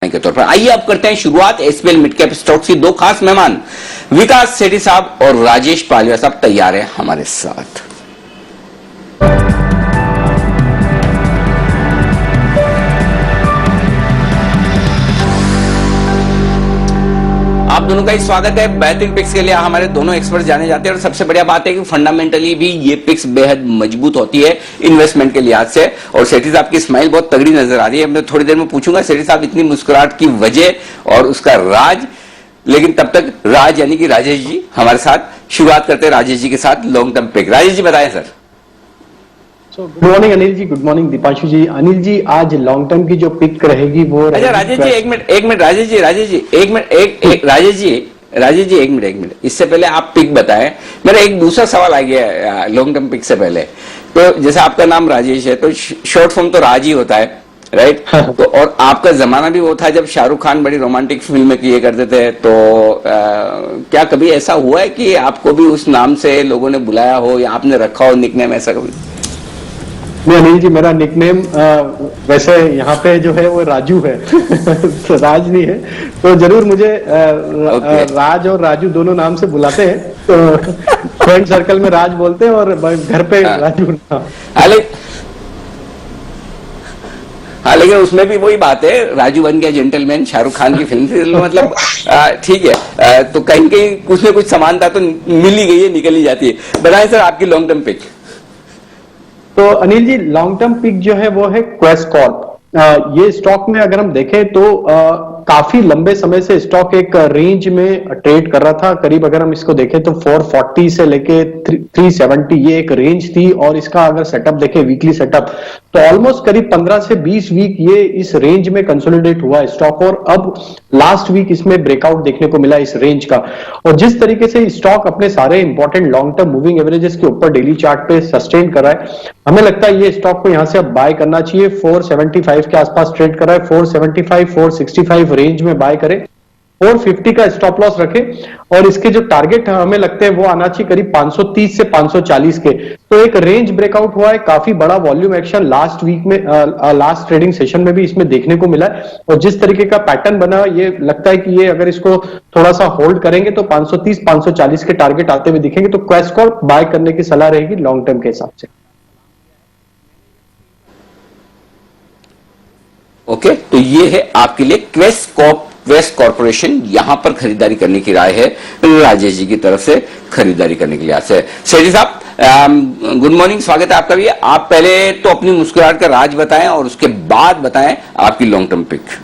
के तौर पर आइए अब करते हैं शुरुआत एसपीएल मिड कैप स्टॉक्स की। दो खास मेहमान विकास सेठी साहब और राजेश पालिया साहब तैयार हैं हमारे साथ। आप दोनों का ही स्वागत है। बेहतरीन पिक्स के लिए हमारे दोनों एक्सपर्ट जाने जाते हैं और सबसे बढ़िया बात है कि फंडामेंटली भी ये पिक्स बेहद मजबूत होती है इन्वेस्टमेंट के लिहाज से। और सेठी साहब की स्माइल बहुत तगड़ी नजर आ रही है। मैं थोड़ी देर में पूछूंगा सेठी साहब इतनी मुस्कुराहट की वजह और उसका राज, लेकिन तब तक राज यानी कि राजेश जी हमारे साथ। शुरुआत करते हैं राजेश जी के साथ long term pick. Rajesh ji बताएं sir. Good morning Anil ji, good morning Deepanshu जी। अनिल जी आज लॉन्ग टर्म की जो पिक रहेगी वो अच्छा राजेश जी एक मिनट राजेश जी एक मिनट राजेश जी एक मिनट इससे पहले आप पिक बताएं। मेरा एक दूसरा सवाल आ गया लॉन्ग टर्म पिक से पहले। तो जैसे आपका नाम राजेश है तो शॉर्ट फॉर्म तो राज ही होता है, राइट? तो और आपका जमाना भी वो था जब शाहरुख खान बड़ी रोमांटिक फिल्में किए करते थे। तो क्या कभी ऐसा हुआ है कि आपको भी उस नाम से लोगों ने बुलाया हो या आपने रखा हो निकनेम ऐसा कभी? नहीं अनिल जी, मेरा निकनेम वैसे यहाँ पे जो है वो राजू है तो राज नहीं है। तो जरूर मुझे राज और राजू दोनों नाम से बुलाते हैं। तो फ्रेंड सर्कल में राज बोलते हैं और घर पे राजू। हाँ लेकिन उसमें भी वही बात है, राजू बन गया जेंटलमैन शाहरुख खान की फिल्म थी। मतलब ठीक है, तो कहीं कहीं कुछ न कुछ समानता तो मिल ही गई है, निकल ही जाती है। बताएं सर आपकी लॉन्ग टर्म पिक। तो Anil ji long term pick जो है वो है क्वेस्ट कॉर्प। ये स्टॉक में अगर हम देखें तो काफी लंबे समय से स्टॉक एक रेंज में ट्रेड कर रहा था। करीब अगर हम इसको देखें तो 440 से लेके 370 ये एक रेंज थी। और इसका अगर सेटअप देखें वीकली सेटअप तो ऑलमोस्ट करीब 15 से 20 वीक ये इस रेंज में कंसोलिडेट हुआ स्टॉक। और अब लास्ट वीक इसमें ब्रेकआउट देखने को मिला इस रेंज का। और जिस तरीके से स्टॉक अपने सारे important long term moving averages के ऊपर डेली चार्ट पे सस्टेन कर रहा है, हमें लगता है ये स्टॉक को यहां से अब बाय करना चाहिए। 475 के आसपास ट्रेड कर रहा है, 475 465 रेंज में बाय करें। 450 का स्टॉप लॉस रखें और इसके जो टारगेट हमें लगते हैं वो आना चाहिए करीब 530 से 540 के। तो एक रेंज ब्रेकआउट हुआ है, काफी बड़ा वॉल्यूम एक्शन लास्ट वीक में लास्ट ट्रेडिंग सेशन में भी इसमें देखने को मिला है। और जिस तरीके का पैटर्न बना ये लगता है कि ये अगर इसको थोड़ा सा होल्ड करेंगे तो 530 540 के टारगेट आते हुए दिखेंगे। तो क्वेस्ट कॉर्प बाय करने की सलाह रहेगी लॉन्ग टर्म के हिसाब से। ओके, तो ये है आपके लिए क्वेस्ट कॉर्पोरेशन। यहां पर खरीदारी करने की राय है राजेश जी की तरफ से, खरीदारी करने के लिए से। सेठी साहब गुड मॉर्निंग, स्वागत है आपका भी। आप पहले तो अपनी मुस्कुराहट का राज बताएं और उसके बाद बताएं आपकी लॉन्ग टर्म पिक।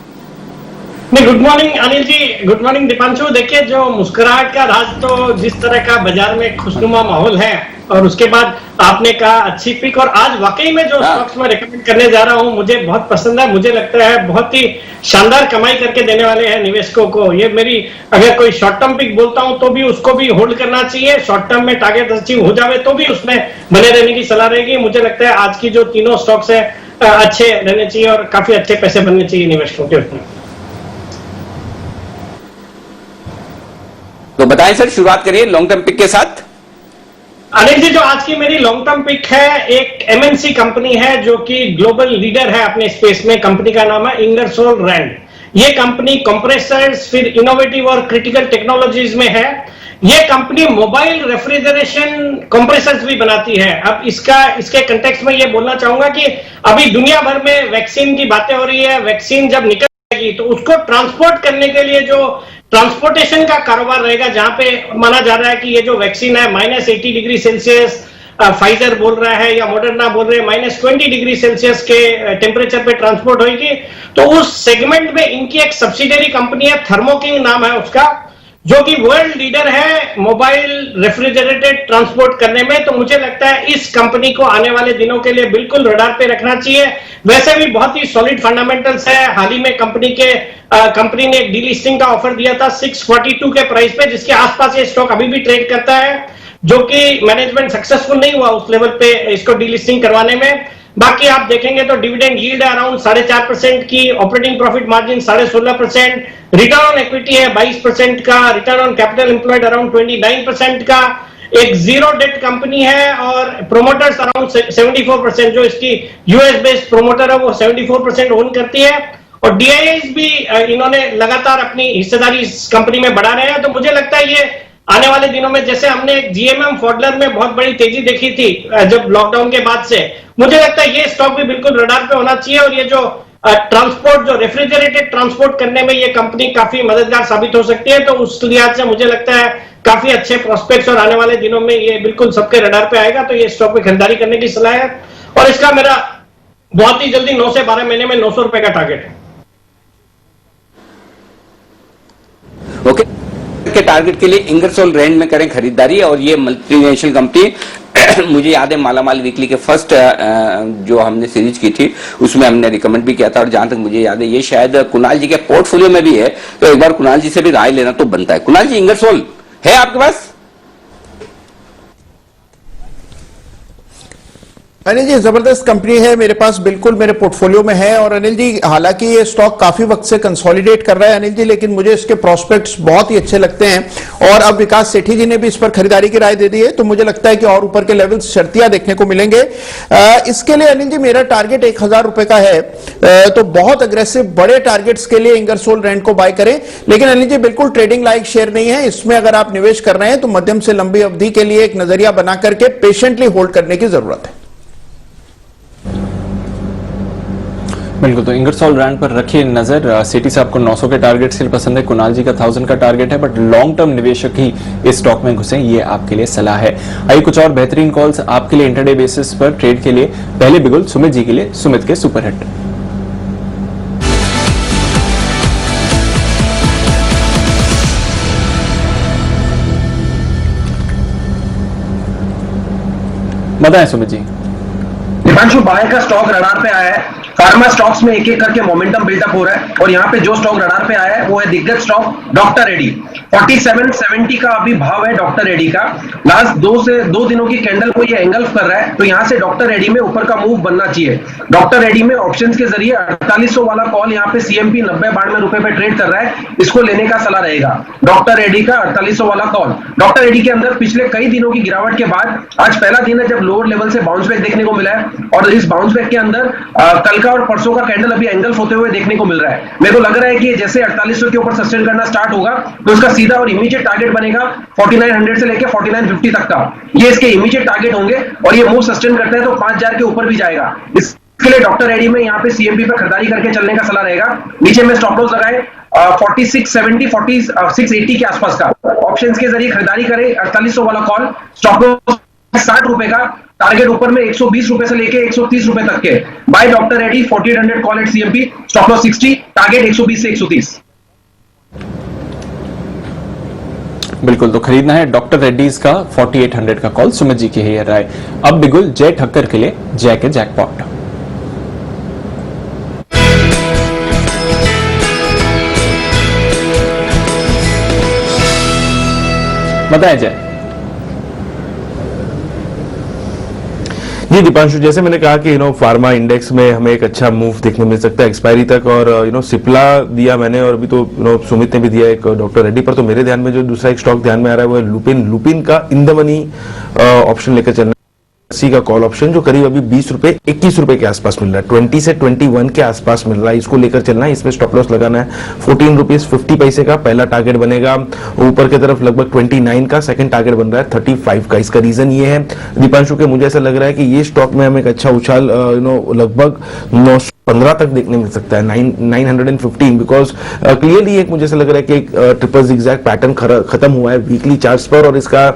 नहीं, good morning Anil ji, good morning Deepanshu. देखिए जो मुस्कुराहट का राज तो जिस तरह का बाजार में खुशनुमा माहौल है और उसके बाद आपने कहा अच्छी पिक। और आज वाकई में जो स्टॉक्स में रेकमेंड करने जा रहा हूं मुझे बहुत पसंद है। मुझे लगता है बहुत ही शानदार कमाई करके देने वाले हैं निवेशकों को। ये मेरी अगर कोई शॉर्ट टर्म पिक बोलता हूं तो भी उसको भी होल्ड करना चाहिए। शॉर्ट टर्म में टारगेट अचीव हो जावे तो भी उसमें बने रहने की सलाह रहेगी। मुझे लगता है आज की जो तीनों स्टॉक्स है अच्छे रहने चाहिए और काफी अच्छे पैसे बनने चाहिए निवेशकों के उसमें। तो बताएं सर, शुरुआत करिए लॉन्ग टर्म पिक के साथ। अनिल जी जो आज की मेरी लॉन्ग टर्म पिक है, एक एमएनसी कंपनी है जो कि ग्लोबल लीडर है अपने स्पेस में। कंपनी का नाम है इंगरसोल रैंड। ये कंपनी कंप्रेसर्स फिर इनोवेटिव और क्रिटिकल टेक्नोलॉजीज में है। ये कंपनी मोबाइल रेफ्रिजरेशन कंप्रेसर्स भी बनाती है। अब इसके कंटेक्स्ट में ये बोलना चाहूंगा कि अभी दुनिया भर में वैक्सीन की बातें हो रही है। वैक्सीन जब निकल जाएगी तो उसको ट्रांसपोर्ट करने के लिए जो ट्रांसपोर्टेशन का कारोबार रहेगा, जहां पे माना जा रहा है कि ये जो वैक्सीन है -80 डिग्री सेल्सियस फाइजर बोल रहा है या मॉडर्ना बोल रहे हैं -20 डिग्री सेल्सियस के टेम्परेचर पे ट्रांसपोर्ट होगी। तो उस सेगमेंट में इनकी एक सब्सिडरी कंपनी है, थर्मोकिंग नाम है उसका, जो कि वर्ल्ड लीडर है मोबाइल रेफ्रिजरेटेड ट्रांसपोर्ट करने में। तो मुझे लगता है इस कंपनी को आने वाले दिनों के लिए बिल्कुल रडार पे रखना चाहिए। वैसे भी बहुत ही सॉलिड फंडामेंटल्स है। हाल ही में कंपनी ने एक डीलिस्टिंग का ऑफर दिया था 642 के प्राइस पे, जिसके आसपास ये स्टॉक अभी भी ट्रेड करता है, जो कि मैनेजमेंट सक्सेसफुल नहीं हुआ उस लेवल पे इसको डीलिस्टिंग करवाने में। बाकी आप देखेंगे तो डिविडेंड यील्ड है अराउंड 4.5% की, operating profit margin 16.5%, return on equity है 22% का, return on capital employed around 29% का, एक जीरो डेट कंपनी है और प्रोमोटर्स अराउंड 74%, जो इसकी यूएस बेस्ड प्रोमोटर है वो 74% ओन करती है। और डीआईएस भी इन्होंने लगातार अपनी हिस्सेदारी इस कंपनी में बढ़ा रहे हैं। तो मुझे लगता है ये आने वाले दिनों में, जैसे हमने जीएमएम फॉडलर में बहुत बड़ी तेजी देखी थी जब लॉकडाउन के बाद से, मुझे लगता है ये स्टॉक भी बिल्कुल रडार पे होना चाहिए। और ये जो ट्रांसपोर्ट, जो रेफ्रिजरेटेड ट्रांसपोर्ट करने में ये कंपनी काफी मददगार साबित हो सकती है, तो उस लिहाज से मुझे लगता है काफी अच्छे प्रोस्पेक्ट्स और आने वाले दिनों में ये बिल्कुल सबके रडार पे आएगा। तो ये स्टॉक में खरीदारी करने की सलाह है और इसका मेरा बहुत ही जल्दी 9 से 12 महीने में 900 रुपए का टारगेट है। ओके, के टारगेट के लिए इंगरसोल रैंड में करें खरीदारी। और ये मल्टीनेशनल कंपनी मुझे याद है मालामाल वीकली के फर्स्ट जो हमने सीरीज की थी उसमें हमने रिकमेंड भी किया था। और जहां तक मुझे याद है ये शायद कुणाल जी के पोर्टफोलियो में भी है, तो एक बार कुणाल जी से भी राय लेना तो बनता है। कुणाल जी, इंगरसोल है आपके पास? अनिल जी, जबरदस्त कंपनी है, मेरे पास बिल्कुल मेरे पोर्टफोलियो में है। और अनिल जी, हालांकि ये स्टॉक काफी वक्त से कंसोलिडेट कर रहा है अनिल जी, लेकिन मुझे इसके प्रोस्पेक्ट्स बहुत ही अच्छे लगते हैं। और अब विकास सेठी जी ने भी इस पर खरीदारी की राय दे दी है, तो मुझे लगता है कि और ऊपर के लेवल्स शर्तियां देखने को मिलेंगे। इसके लिए अनिल जी मेरा टारगेट 1000 रुपए का है, तो बहुत अग्रेसिव बड़े टारगेट्स के लिए इंगरसोल रैंड को बाय करें। लेकिन अनिल जी बिल्कुल ट्रेडिंग लाइक शेयर नहीं है, इसमें अगर आप निवेश कर रहे हैं तो मध्यम से लंबी अवधि के लिए एक नजरिया बना करके पेशेंटली होल्ड करने की जरूरत है। बिल्कुल, तो इंगरसोल रैंड पर रखिए नजर। सिटी साहब को 900 के टारगेट से पसंद है, कुणाल जी का 1000 का टारगेट है, बट लॉन्ग टर्म निवेशक ही इस स्टॉक में घुसे, ये आपके लिए सलाह है। आइए कुछ और बेहतरीन कॉल्स आपके लिए इंटरडे बेसिस पर ट्रेड के लिए। पहले बिगुल सुमित जी के लिए, सुमित के सुपरहिट। बताएं सुमित जी। दीपांशु, बाय का स्टॉक रडार पे आया है। फार्मा स्टॉक्स में एक एक करके मोमेंटम बिल्डअप हो रहा है और यहाँ पे जो स्टॉक रडार पे आया है वो है दिग्गज स्टॉक डॉक्टर रेड्डी। 4770 का अभी भाव है डॉक्टर रेड्डी का। लास्ट 2 दिनों की कैंडल को ये एंगल्फ कर रहा है, तो यहाँ से डॉक्टर रेड्डी में ऊपर का मूव बनना चाहिए। डॉक्टर रेड्डी में ऑप्शंस के जरिए 4800 वाला कॉल यहाँ पे सीएमपी 90-92 रुपए पे ट्रेड कर रहा है, इसको लेने का सलाह रहेगा। डॉक्टर रेड्डी का 4800 वाला कॉल। डॉक्टर रेड्डी के अंदर पिछले कई दिनों की गिरावट के बाद आज पहला दिन है जब लोअर लेवल से बाउंस बैक देखने को मिला है, और इस बाउंस बैक के अंदर कल का और परसों का कैंडल अभी एंगल्फ होते हुए देखने को मिल रहा है। मेरे को लग रहा है कि जैसे 4800 के ऊपर सस्टेन करना स्टार्ट होगा तो इसका सीधा और इमीडिएट टारगेट बनेगा 4900 से लेकर 4950 तक का। ये इसके इमीडिएट टारगेट होंगे और ये मूव सस्टेन करता है तो 5000 के ऊपर भी जाएगा। इसके लिए डॉक्टर रेड्डी में यहाँ पे सीएमपी पे खरीदारी करके चलने का सलाह रहेगा। नीचे में स्टॉप लॉस लगाए 4670 4680 के आसपास का। ऑप्शंस के जरिए खरीदारी करें 4800 वाला कॉल। स्टॉप लॉस 60 रुपए का, टारगेट ऊपर में 120 रुपए से लेके 130 रुपए तक के। By doctor Reddy 4800 call at CMP, stop loss 60, target 120 से 130। बिल्कुल, तो खरीदना है डॉक्टर रेड्डीज का 4800 का कॉल। सुमित जी की है राय। अब बिगुल जय ठक्कर के लिए, जय के जैकपॉट। बताएं जय। जी दीपांशु, जैसे मैंने कहा कि फार्मा इंडेक्स में हमें एक अच्छा मूव देखने मिल सकता है एक्सपायरी तक। और सिप्ला दिया मैंने, और अभी तो सुमित ने भी दिया एक डॉक्टर रेड्डी पर। तो मेरे ध्यान में जो दूसरा एक स्टॉक ध्यान में आ रहा है वो है लुपिन। लुपिन का इन द मनी ऑप्शन लेकर चलना, सी का कॉल ऑप्शन, जो करीब अभी 20 रुपए 21 रुपए के आसपास मिल रहा है, 20 से 21 के आसपास मिल रहा है। इसको लेकर चलना है। इसमें स्टॉप लॉस लगाना है 14 रुपीज 50 पैसे का। पहला टारगेट बनेगा ऊपर की तरफ लगभग 29 का, सेकंड टारगेट बन रहा है 35 का। इसका रीजन ये है दीपांशु के, मुझे ऐसा लग रहा है कि ये स्टॉक में हमें एक अच्छा उछाल लगभग 915 तक देखने मिल सकता है, 915, बिकॉज क्लियरली एक मुझे ऐसा लग रहा है कि एक ट्रिपल जिगजैग पैटर्न खत्म हुआ है वीकली चार्ट्स पर, और इसका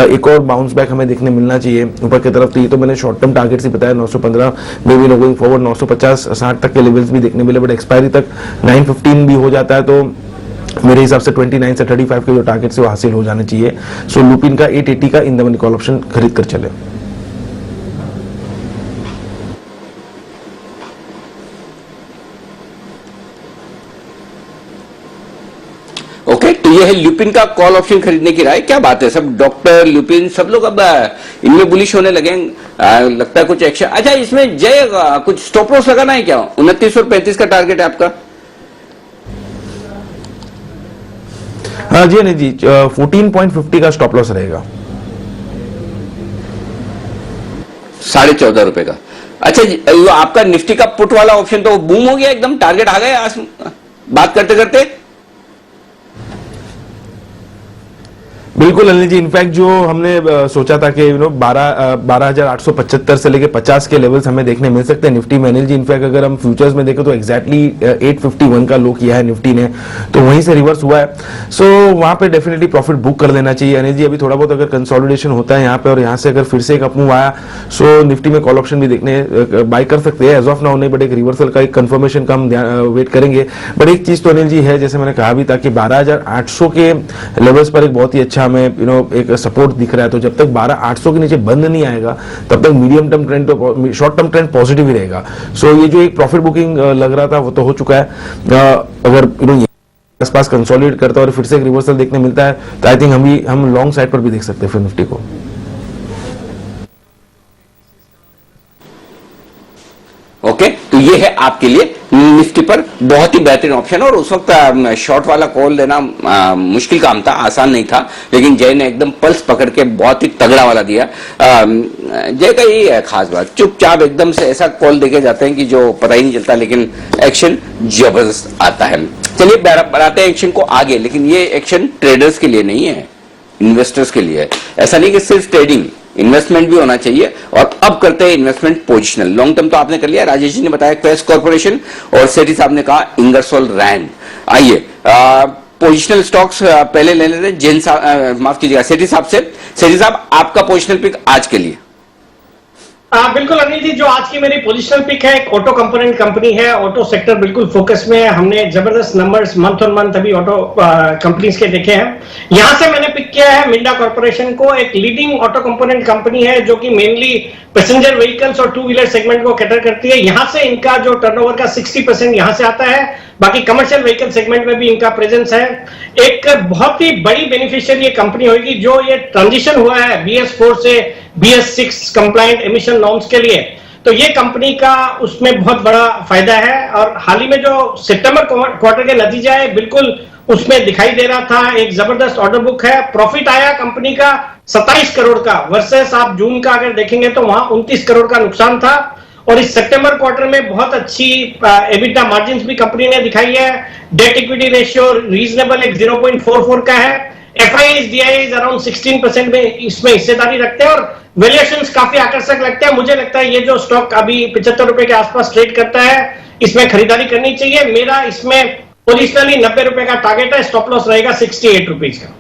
एक और बाउंस बैक हमें देखने मिलना चाहिए ऊपर की तरफ। तो ये तो मैंने शॉर्ट टर्म टारगेट से बताया 915 में भी गोइंग फॉरवर्ड 950-60 तक के लेवल्स भी देखने मिले, बट एक्सपायरी तक 915 भी हो जाता है, तो मेरे हिसाब से 29 से 35 के जो टारगेट से वो हासिल हो जाने चाहिए। सो लुपिन का 880 का in the money call option खरीद कर चले। ओके, तो ये है लुपिन का कॉल ऑप्शन खरीदने की राय। क्या बात है, सब डॉक्टर लुपिन सब लोग अब इनमें बुलिश होने लगे। लगता है कुछ एक्शन। अच्छा, इसमें जय कुछ स्टॉप लॉस लगाना है क्या? 29 और 35 का टारगेट है आपका? हाँ जी अनिल जी, 14.50 का स्टॉप लॉस रहेगा। 14.5 रुपए का। अच्छा जी, वो आपका निफ्टी का पुट वाला ऑप्शन तो बूम हो गया, एकदम टारगेट आ गए आज बात करते करते। बिल्कुल अनिल जी, इनफैक्ट जो हमने सोचा था कि 12,875 से लेके 50 के लेवल्स हमें देखने मिल सकते हैं निफ्टी में अनिल जी। इनफैक्ट अगर हम फ्यूचर्स में देखें तो एग्जैक्टली 851 का लो किया है निफ्टी ने, तो वहीं से रिवर्स हुआ है। सो वहां पे डेफिनेटली प्रॉफिट बुक कर लेना चाहिए अनिल जी। अभी थोड़ा बहुत अगर कंसोलिडेशन होता है यहाँ पे और यहाँ से अगर फिर से एक अपमूव आया, सो निफ्टी में कॉल ऑप्शन भी देखने बाय कर सकते हैं। एज ऑफ नाउ नहीं, बट एक रिवर्सल का एक कंफर्मेशन का हम वेट करेंगे। बट एक चीज तो अनिल जी है, जैसे मैंने कहा भी था कि 12,800 के लेवल्स पर एक बहुत ही अच्छा हमें एक सपोर्ट दिख रहा है। तो जब तक 12,800 के नीचे बंद नहीं आएगा तब तक मीडियम टर्म ट्रेंड तो शॉर्ट टर्म ट्रेंड पॉजिटिव ही रहेगा। सो ये जो एक प्रॉफिट बुकिंग लग रहा था वो तो हो चुका है। अगर आसपास कंसोलिडेट करता है और फिर से एक रिवर्सल देखने मिलता है तो आई थिंक हम लॉन्ग साइड पर भी देख सकते हैं फिर निफ्टी को। ओके, तो ये है आपके लिए निफ्टी पर बहुत ही बेहतरीन ऑप्शन। और उस वक्त शॉर्ट वाला कॉल लेना मुश्किल काम था, आसान नहीं था, लेकिन जय ने एकदम पल्स पकड़ के बहुत ही तगड़ा वाला दिया। जय का यही है खास बात, चुपचाप एकदम से ऐसा कॉल देके जाते हैं कि जो पता ही नहीं चलता, लेकिन एक्शन जबरदस्त आता है। चलिए बढ़ाते हैं एक्शन को आगे, लेकिन ये एक्शन ट्रेडर्स के लिए नहीं है, इन्वेस्टर्स के लिए है। ऐसा नहीं कि सिर्फ ट्रेडिंग, इन्वेस्टमेंट भी होना चाहिए। और अब करते हैं इन्वेस्टमेंट पोजिशनल। लॉन्ग टर्म तो आपने कर लिया, राजेश जी ने बताया क्वेस्ट कॉर्पोरेशन, और सेठी साहब ने कहा इंगरसोल रैंड। आइए पोजिशनल स्टॉक्स पहले ले लेते हैं। जैन साहब, माफ कीजिएगा, सेठी साहब से। सेठी साहब, आपका पोजिशनल पिक आज के लिए? बिल्कुल अनिल जी, जो आज की मेरी पोजिशनल पिक है, एक ऑटो कंपोनेंट कंपनी है। ऑटो सेक्टर बिल्कुल फोकस में है। हमने जबरदस्त नंबर्स मंथ ऑन मंथ अभी ऑटो कंपनीज के देखे हैं। यहां से मैंने पिक किया है मिंडा कॉर्पोरेशन को। एक लीडिंग ऑटो कंपोनेंट कंपनी है जो कि मेनली पैसेंजर व्हीकल्स और टू व्हीलर सेगमेंट को कैटर करती है। यहां से इनका जो टर्नओवर का 60% यहां से आता है, बाकी कमर्शियल व्हीकल सेगमेंट में भी इनका प्रेजेंस है। एक बहुत ही बड़ी बेनिफिशियरी ये कंपनी होगी जो ये ट्रांजिशन हुआ है BS4 से BS6 कंप्लायंट एमिशन नॉर्म्स के लिए, तो ये कंपनी का उसमें बहुत बड़ा फायदा है। और हाल ही में जो सितंबर क्वार्टर के नतीजा है, बिल्कुल उसमें दिखाई दे रहा था। एक जबरदस्त ऑर्डर बुक है। प्रॉफिट आया कंपनी का 27 करोड़ का, वर्सेस आप जून का अगर देखेंगे तो वहां 29 करोड़ का नुकसान था। और इस सितंबर क्वार्टर में बहुत अच्छी एबिटा मार्जिन्स भी कंपनी ने दिखाई है। डेट इक्विटी रेशियो रीजनेबल एक 0.44 का है। FIIs DIIs अराउंड 16% में इसमें हिस्सेदारी रखते हैं और वैल्यूएशंस काफी आकर्षक लगते हैं। मुझे लगता है ये जो स्टॉक अभी 75 रुपए के आसपास ट्रेड करता है, इसमें खरीदारी करनी चाहिए। मेरा इसमें पोजिशनली 90 रुपए का टारगेट है, स्टॉप लॉस रहेगा 68 रुपीज का।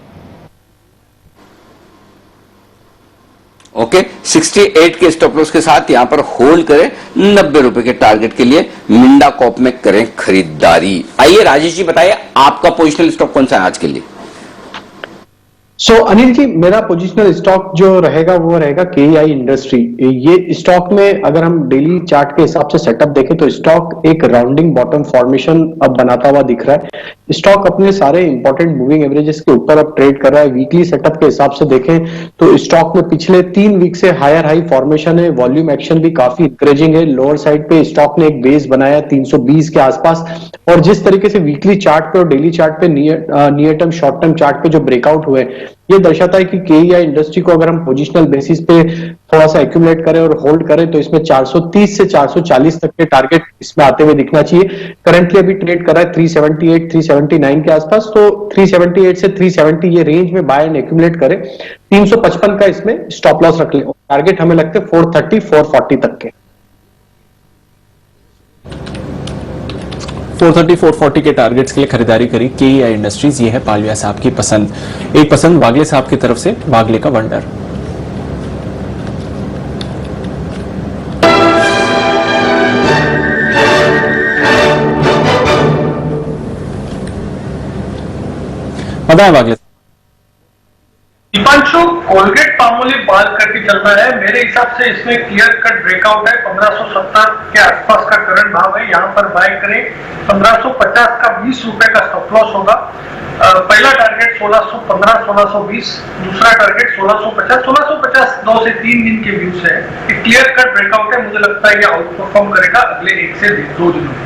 ओके, 68 के स्टॉप लॉस के साथ यहां पर होल्ड करें। 90 रुपए के टारगेट के लिए मिंडा कॉप में करें खरीदारी। आइए राजेश जी बताइए, आपका पोजिशनल स्टॉक कौन सा है आज के लिए? अनिल जी, मेरा पोजिशनल स्टॉक जो रहेगा वो रहेगा KEI इंडस्ट्री। ये स्टॉक में अगर हम डेली चार्ट के हिसाब से सेटअप देखें तो स्टॉक एक राउंडिंग बॉटम फॉर्मेशन अब बनाता हुआ दिख रहा है। स्टॉक अपने सारे इंपॉर्टेंट मूविंग एवरेजेस के ऊपर अब ट्रेड कर रहा है। वीकली सेटअप के हिसाब से देखें तो स्टॉक में पिछले 3 वीक से हायर हाई फॉर्मेशन है। वॉल्यूम एक्शन भी काफी इंकरेजिंग है। लोअर साइड पे स्टॉक ने एक बेस बनाया 320 के आसपास, और जिस तरीके से वीकली चार्ट पे और डेली चार्ट पे near term short term chart पे जो ब्रेकआउट हुए, ये दर्शाता है कि KEI इंडस्ट्री को अगर हम पोजिशनल बेसिस पे थोड़ा सा एक्यूमुलेट करें और होल्ड करें तो इसमें 430 से 440 तक के टारगेट इसमें आते हुए दिखना चाहिए। करंटली अभी ट्रेड कर रहा है 378 379 के आसपास, तो 378 से 370 ये रेंज में बाय एंड एक्यूमुलेट करें। 355 का इसमें स्टॉप लॉस रख ले। टारगेट हमें लगते हैं 430 440 तक के। 430-440 के टारगेट्स के लिए खरीदारी करी KEI इंडस्ट्रीज। ये है पालविया साहब की पसंद। एक पसंद बागले साहब की तरफ से, बागले का वंडर। बताएं बागले। दीपांशु, कोलगेट पामोलिव बाल करके चलता है। मेरे हिसाब से इसमें क्लियर कट ब्रेकआउट है। 1570 के आसपास का करंट भाव है, यहाँ पर बाय करें। 1550 का 20 रुपए का स्टॉप लॉस होगा। पहला टारगेट 1615 1620, दूसरा टारगेट 1650 1650 2 से 3 दिन के व्यू से है। एक क्लियर कट ब्रेकआउट है। मुझे लगता है ये आउट परफॉर्म करेगा अगले 1 से 2 दिनों में।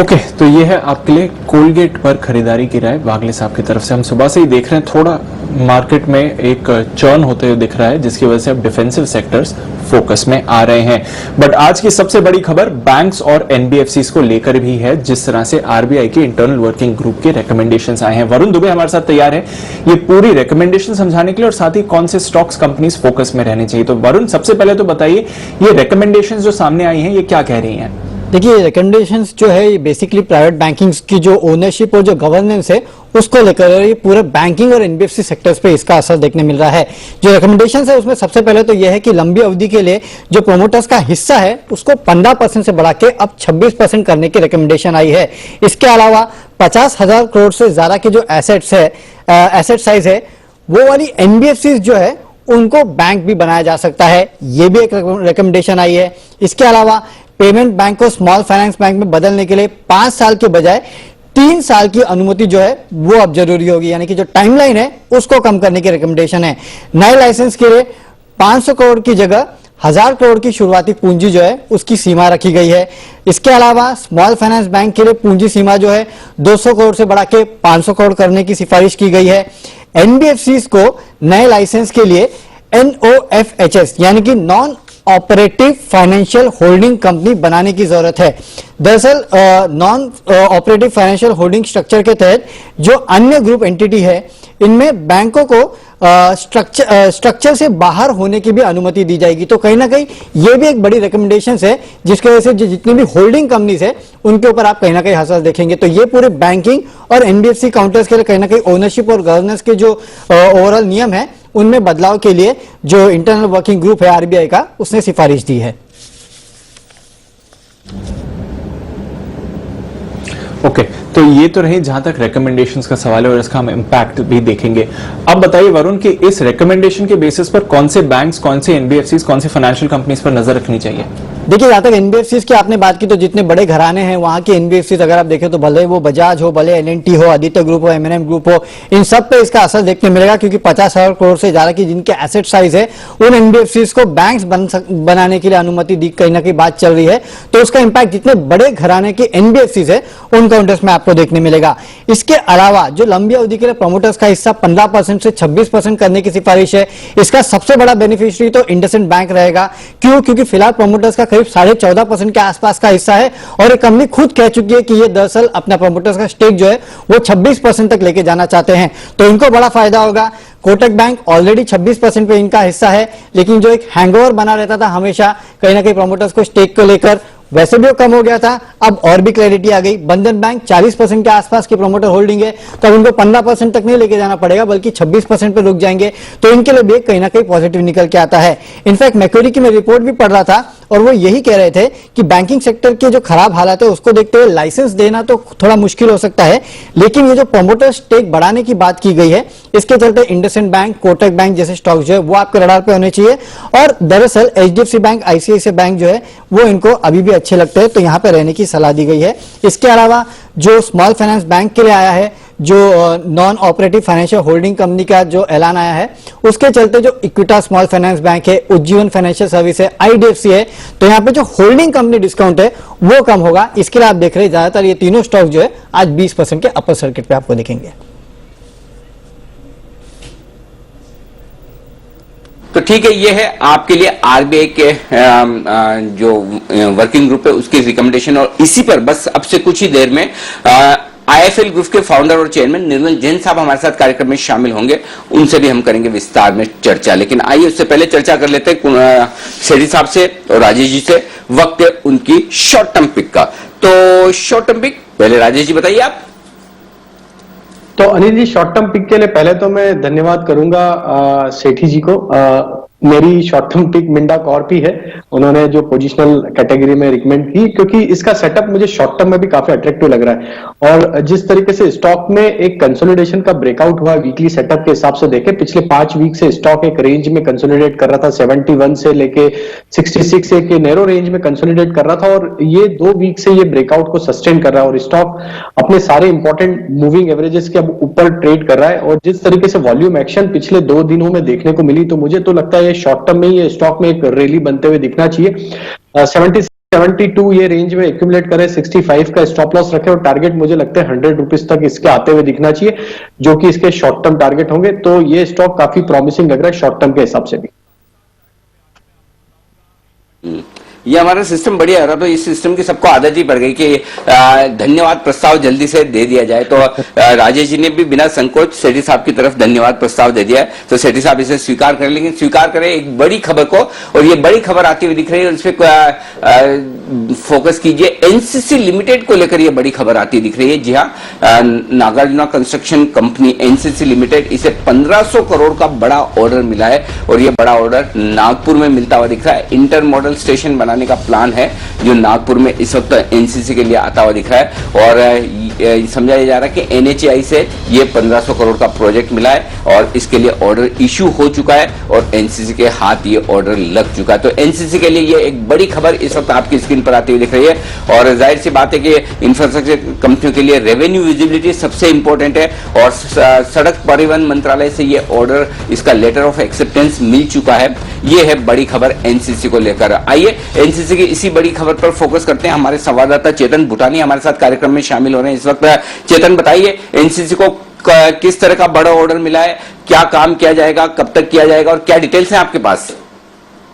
ओके, तो ये है आपके लिए कोलगेट पर खरीदारी की राय वागले साहब की तरफ से। हम सुबह से ही देख रहे हैं थोड़ा मार्केट में एक चर्न होते हुए दिख रहा है, जिसकी वजह से अब डिफेंसिव सेक्टर्स फोकस में आ रहे हैं। बट आज की सबसे बड़ी खबर बैंक्स और एनबीएफसीज को लेकर भी है, जिस तरह से आरबीआई के इंटरनल वर्किंग ग्रुप के रिकमेंडेशंस आए हैं। वरुण दुबे हमारे साथ तैयार है ये पूरी रिकमेंडेशन समझाने के लिए, और साथ ही कौन से स्टॉक्स कंपनीज फोकस में रहनी चाहिए। तो वरुण, सबसे पहले तो बताइए ये रिकमेंडेशंस जो सामने आई हैं ये क्या कह रही हैं? देखिए, रिकमेंडेशंस जो है ये बेसिकली प्राइवेट बैंकिंग की जो ओनरशिप और जो गवर्नेंस है उसको लेकर, ये पूरे बैंकिंग और एनबीएफसी सेक्टर्स पे इसका असर देखने मिल रहा है। जो रिकमेंडेशंस है उसमें सबसे पहले तो यह है कि लंबी अवधि के लिए जो प्रोमोटर्स का हिस्सा है उसको 15% से बढ़ा के अब 26% करने की रिकमेंडेशन आई है। इसके अलावा 50,000 करोड़ से ज्यादा के जो एसेट्स है, एसेट साइज है, वो वाली एनबीएफसी जो है उनको बैंक भी बनाया जा सकता है, ये भी एक रिकमेंडेशन आई है। इसके अलावा पेमेंट बैंक को स्मॉल फाइनेंस बैंक में बदलने के लिए 5 साल के बजाय 3 साल की अनुमति जो है वो अब जरूरी होगी, यानी कि जो टाइमलाइन है उसको कम करने की रिकमेंडेशन है। नए लाइसेंस के लिए 500 करोड़ की जगह 1000 करोड़ की शुरुआती पूंजी जो है उसकी सीमा रखी गई है। इसके अलावा स्मॉल फाइनेंस बैंक के लिए पूंजी सीमा जो है 200 करोड़ से बढ़ा के 500 करोड़ करने की सिफारिश की गई है। एनबीएफसीज को नए लाइसेंस के लिए NOFHS यानी कि non operative financial holding company बनाने की जरूरत है। दरअसल non operative financial holding structure के तहत जो अन्य ग्रुप एंटिटी है इनमें बैंकों को स्ट्रक्चर से बाहर होने की भी अनुमति दी जाएगी। तो कहीं ना कहीं ये भी एक बड़ी रिकमेंडेशन है, जिसकी वजह से जितनी भी होल्डिंग कंपनीज है उनके ऊपर आप कहीं ना कहीं असर देखेंगे। तो ये पूरे बैंकिंग और एनबीएफसी काउंटर्स के लिए कहीं ना कहीं ओनरशिप और गवर्नेंस के जो ओवरऑल नियम है उनमें बदलाव के लिए जो इंटरनल वर्किंग ग्रुप है आरबीआई का उसने सिफारिश दी है। ओके, तो ये तो रही जहां तक रिकमेंडेशंस का सवाल है और इसका हम इम्पैक्ट भी देखेंगे। अब बताइए वरुण कि इस रिकमेंडेशन के बेसिस पर कौन से बैंक्स, कौन से एनबीएफसीज, कौन से फाइनेंशियल कंपनीज पर नजर रखनी चाहिए? देखिए, जहां तक एनबीएफसीज की आपने बात की तो जितने बड़े घराने हैं वहां के एनबीएफसीज अगर आप देखें तो भले वो बजाज हो, भले एलएनटी हो, आदित्य ग्रुप हो, एमएनएम ग्रुप हो, इन सब पे इसका असर देखने मिलेगा, क्योंकि 50,000 करोड़ से ज्यादा की जिनके एसेट साइज है उन एनबीएफसीज को बैंक्स बनाने के लिए अनुमति दी, कहीं ना कहीं बात चल रही है। तो उसका इंपैक्ट जितने बड़े घराने के एनबीएफसीज है उन काउंटर्स में आपको देखने मिलेगा। इसके अलावा जो लंबी अवधि के लिए प्रमोटर्स का हिस्सा 15% से 26% करने की सिफारिश है, इसका सबसे बड़ा बेनिफिशियरी तो इंडसइंड बैंक रहेगा। क्यों? क्योंकि फिलहाल प्रमोटर्स का करीब 14.5% के आसपास का हिस्सा है और ये कंपनी खुद कह चुकी है कि ये दरअसल अपना प्रमोटर्स का स्टेक जो है वो 26% तक लेके जाना चाहते हैं, तो इनको बड़ा फायदा होगा। कोटक बैंक ऑलरेडी 26% पे इनका हिस्सा है, लेकिन जो एक हैंगओवर बना रहता था हमेशा कहीं ना कहीं प्रमोटर्स को स्टेक को लेकर, वैसे भी वो कम हो गया था, अब और भी क्लैरिटी आ गई। बंधन बैंक 40% के आसपास की प्रमोटर होल्डिंग है, तो अब उनको 15% तक नहीं लेके जाना पड़ेगा बल्कि 26% पे रुक जाएंगे, तो इनके लिए भी कहीं ना कहीं पॉजिटिव निकल के आता है। इनफैक्ट मैक्वेरी की मैं रिपोर्ट भी पढ़ रहा था और वो यही कह रहे थे कि बैंकिंग सेक्टर के जो खराब हालात है उसको देखते हुए लाइसेंस देना तो थोड़ा मुश्किल हो सकता है, लेकिन ये जो प्रमोटर स्टेक बढ़ाने की बात की गई है इसके चलते इंडसइंड बैंक, कोटक बैंक जैसे स्टॉक जो है वो आपके रडार पे होने चाहिए। और दरअसल एचडीएफसी बैंक, आईसीआईसीआई बैंक जो है वो इनको अभी भी अच्छे लगते हैं, तो यहां पे रहने की सलाह दी गई है। इसके अलावा जो स्मॉल फाइनेंस बैंक के लिए आया है, जो non operative financial holding company का जो ऐलान आया है उसके चलते जो इक्विटा स्मॉल फाइनेंस बैंक है, उज्जीवन फाइनेंशियल सर्विस है, आईडीएफसी है, तो यहाँ पे जो होल्डिंग कंपनी डिस्काउंट है वो कम होगा। इसके लिए आप देख रहे हैं ज्यादातर ये तीनों स्टॉक जो है आज 20% के अपर सर्किट पे आपको दिखेंगे। तो ठीक है, ये है आपके लिए आरबीआई के जो वर्किंग ग्रुप है उसकी रिकमेंडेशन, और इसी पर बस अब से कुछ ही देर में आईएफएल ग्रुप के फाउंडर और चेयरमैन निर्मल जैन साहब हमारे साथ कार्यक्रम में शामिल होंगे, उनसे भी हम करेंगे विस्तार में चर्चा। लेकिन आइए उससे पहले चर्चा कर लेते हैं सेठी साहब से और राजेश जी से। वक्त है उनकी शॉर्ट टर्म पिक का, तो शॉर्ट टर्म पिक पहले राजेश जी बताइए आप। तो अनिल जी, शॉर्ट टर्म पिक के लिए पहले तो मैं धन्यवाद करूंगा सेठी जी को। मेरी short term pick Minda corp ही है, उन्होंने जो पोजिशनल कैटेगरी में रिकमेंड की, क्योंकि इसका सेटअप मुझे शॉर्ट टर्म में भी काफी अट्रैक्टिव लग रहा है। और जिस तरीके से स्टॉक में एक कंसोलिडेशन का ब्रेकआउट हुआ वीकली सेटअप के हिसाब से देखे, पिछले 5 वीक से स्टॉक एक रेंज में कंसोलिडेट कर रहा था, 71 से लेके 66 एक नैरो रेंज में कंसोलिडेट कर रहा था, और ये 2 वीक से ये ब्रेकआउट को सस्टेन कर रहा है और स्टॉक अपने सारे इंपॉर्टेंट मूविंग एवरेजेस के अब ऊपर ट्रेड कर रहा है। और जिस तरीके से वॉल्यूम एक्शन पिछले 2 दिनों में देखने को मिली, तो मुझे तो लगता है शॉर्ट टर्म में ये स्टॉक में एक रैली बनते हुए दिखना चाहिए। 76 72 ये रेंज में एक्यूमुलेट करे, 65 का स्टॉप लॉस रखे और टारगेट मुझे लगता है 100 रुपीज तक इसके आते हुए दिखना चाहिए, जो कि इसके शॉर्ट टर्म टारगेट होंगे। तो ये स्टॉक काफी प्रॉमिसिंग लग रहा है शॉर्ट टर्म के हिसाब से भी। ये हमारा सिस्टम बढ़िया है, तो इस सिस्टम की सबको आदत ही पड़ गई कि धन्यवाद प्रस्ताव जल्दी से दे दिया जाए। तो राजेश जी ने भी बिना संकोच सेठी साहब की तरफ धन्यवाद प्रस्ताव दे दिया है, तो सेठी साहब इसे स्वीकार कर लेंगे। स्वीकार करें एक बड़ी खबर को, और ये बड़ी खबर आती हुई दिख रही है, और इस पे फोकस कीजिए। एनसीसी लिमिटेड को लेकर ये बड़ी खबर आती दिख रही है। जी हाँ, Nagarjuna construction company NCC limited, इसे 1500 करोड़ का बड़ा ऑर्डर मिला है, और ये बड़ा ऑर्डर नागपुर में मिलता हुआ दिख रहा है। इंटर मॉडल स्टेशन बनाने का प्लान है जो नागपुर में इस वक्त एनसीसी के लिए आता हुआ दिख रहा है, और समझा जा रहा है कि एनएचएआई से ये 1500 करोड़ का प्रोजेक्ट मिला है, और इसके लिए ऑर्डर इश्यू हो चुका है, और एनसीसी के हाथ ये ऑर्डर लग चुका है। तो एनसीसी के लिए ये एक बड़ी खबर इस वक्त आपकी स्क्रीन पर आती हुई दिख रही है, और जाहिर सी बात है कि इंफ्रास्ट्रक्चर कंपनियों के लिए रेवेन्यू विजिबिलिटी सबसे इंपॉर्टेंट है, और सड़क परिवहन मंत्रालय से ये ऑर्डर, इसका लेटर ऑफ एक्सेप्टेंस मिल चुका है। ये है बड़ी खबर एनसीसी को लेकर। आइए एनसीसी की इसी बड़ी खबर पर फोकस करते हैं। हमारे संवाददाता चेतन भूटानी हमारे साथ कार्यक्रम में शामिल हो रहे हैं इस वक्त। चेतन, बताइए एनसीसी को किस तरह का बड़ा ऑर्डर मिला है, क्या काम किया जाएगा, कब तक किया जाएगा, और क्या डिटेल्स हैं आपके पास?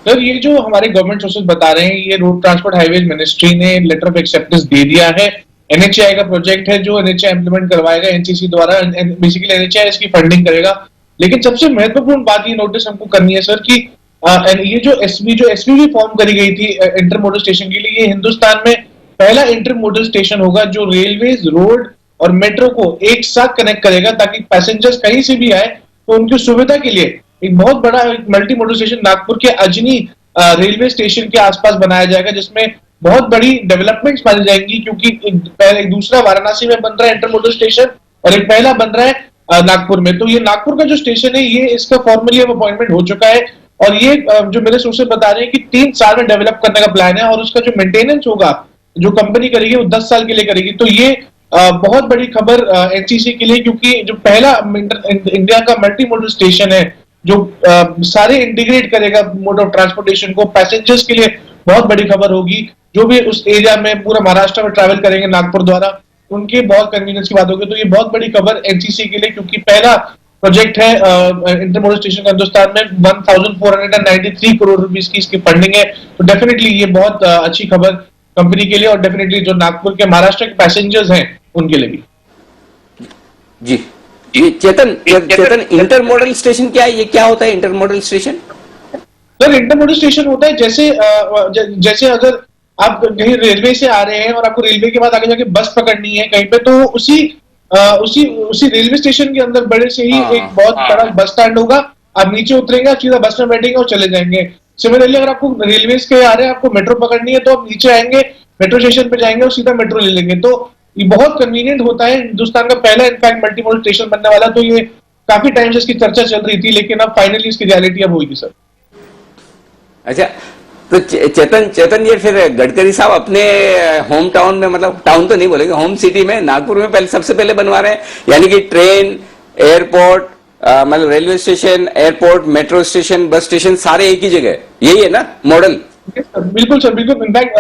सर, ये जो हमारे गवर्नमेंट सोर्सेज बता रहे हैं, ये रोड ट्रांसपोर्ट हाईवेज मिनिस्ट्री ने लेटर ऑफ एक्सेप्टेंस दे दिया है। एनएचएआई का प्रोजेक्ट है जो एनएचएआई इंप्लीमेंट करवाएगा एनसीसी द्वारा। बेसिकली एनएचएआई इसकी फंडिंग करेगा। लेकिन सबसे महत्वपूर्ण बात ये नोटिस हमको करनी है सर कि ये जो एसपीवी फॉर्म करी गई थी इंटर मॉडल स्टेशन के लिए, ये हिंदुस्तान में पहला इंटर मॉडल स्टेशन होगा जो रेलवेज, रोड और मेट्रो को एक साथ कनेक्ट करेगा, ताकि पैसेंजर्स कहीं से भी आए तो उनकी सुविधा के लिए एक बहुत बड़ा मल्टी मॉडल स्टेशन नागपुर के अजनी रेलवे स्टेशन के आसपास बनाया जाएगा, जिसमें बहुत बड़ी डेवलपमेंट्स मानी जाएंगी, क्योंकि एक दूसरा वाराणसी में बन रहा है इंटर मॉडल स्टेशन, और एक पहला बन रहा है नागपुर में। तो ये नागपुर का जो स्टेशन है, ये इसका फॉर्मली अब अपॉइंटमेंट हो चुका है, और ये जो मेरे सोर्सेज बता रहे हैं कि 3 साल में डेवलप करने का प्लान है, और उसका जो मेंटेनेंस होगा जो कंपनी करेगी वो 10 साल के लिए करेगी। तो ये बहुत बड़ी खबर एनसीसी के लिए, क्योंकि जो पहला इंडिया का मल्टी मॉडल स्टेशन है जो सारे इंटीग्रेट करेगा मोड ऑफ ट्रांसपोर्टेशन को, पैसेंजर्स के लिए बहुत बड़ी खबर होगी। जो भी उस एरिया में पूरा महाराष्ट्र में ट्रैवल करेंगे नागपुर द्वारा, उनके बहुत कन्वीनियंस की बात होगी। तो ये बहुत बड़ी खबर एनसीसी के लिए, क्योंकि पहला प्रोजेक्ट है इंटर मॉडल स्टेशन का हिंदुस्तान में। 1493 करोड़ रुपीस की इसकी फंडिंग है। तो डेफिनेटली ये बहुत अच्छी खबर कंपनी के लिए, और डेफिनेटली जो नागपुर के महाराष्ट्र के पैसेंजर्स हैं उनके लिए भी। जी चेतन, इंटर मॉडल स्टेशन क्या है? ये क्या होता है inter model station? Sir, inter model station होता है जैसे अगर आप कहीं रेलवे से आ रहे हैं और आपको रेलवे के बाद आगे जाके बस पकड़नी है कहीं पे, तो उसी रेलवे स्टेशन के अंदर बड़े से ही एक बहुत बड़ा बस स्टैंड होगा। आप नीचे उतरेंगे, सीधा बस में बैठेंगे और चले जाएंगे। सिमिलरली अगर आपको रेलवे के आ रहे हैं, आपको मेट्रो पकड़नी है, तो आप नीचे आएंगे, मेट्रो स्टेशन पे जाएंगे और सीधा मेट्रो ले लेंगे। तो ये बहुत कन्वीनियंट होता है। हिंदुस्तान का पहला इनफैक्ट मल्टी मॉडल स्टेशन बनने वाला। तो ये काफी टाइम से इसकी चर्चा चल रही थी, लेकिन अब फाइनली इसकी रियलिटी अब होगी सर। अच्छा, तो चेतन ये फिर गडकरी साहब अपने होम टाउन में, मतलब टाउन तो नहीं बोलेंगे, होम सिटी में नागपुर में सबसे पहले बनवा रहे हैं, यानी कि ट्रेन, एयरपोर्ट, मतलब railway station, airport, metro station, bus station सारे एक ही जगह, यही है ना मॉडल? बिल्कुल सर, बिल्कुल। In fact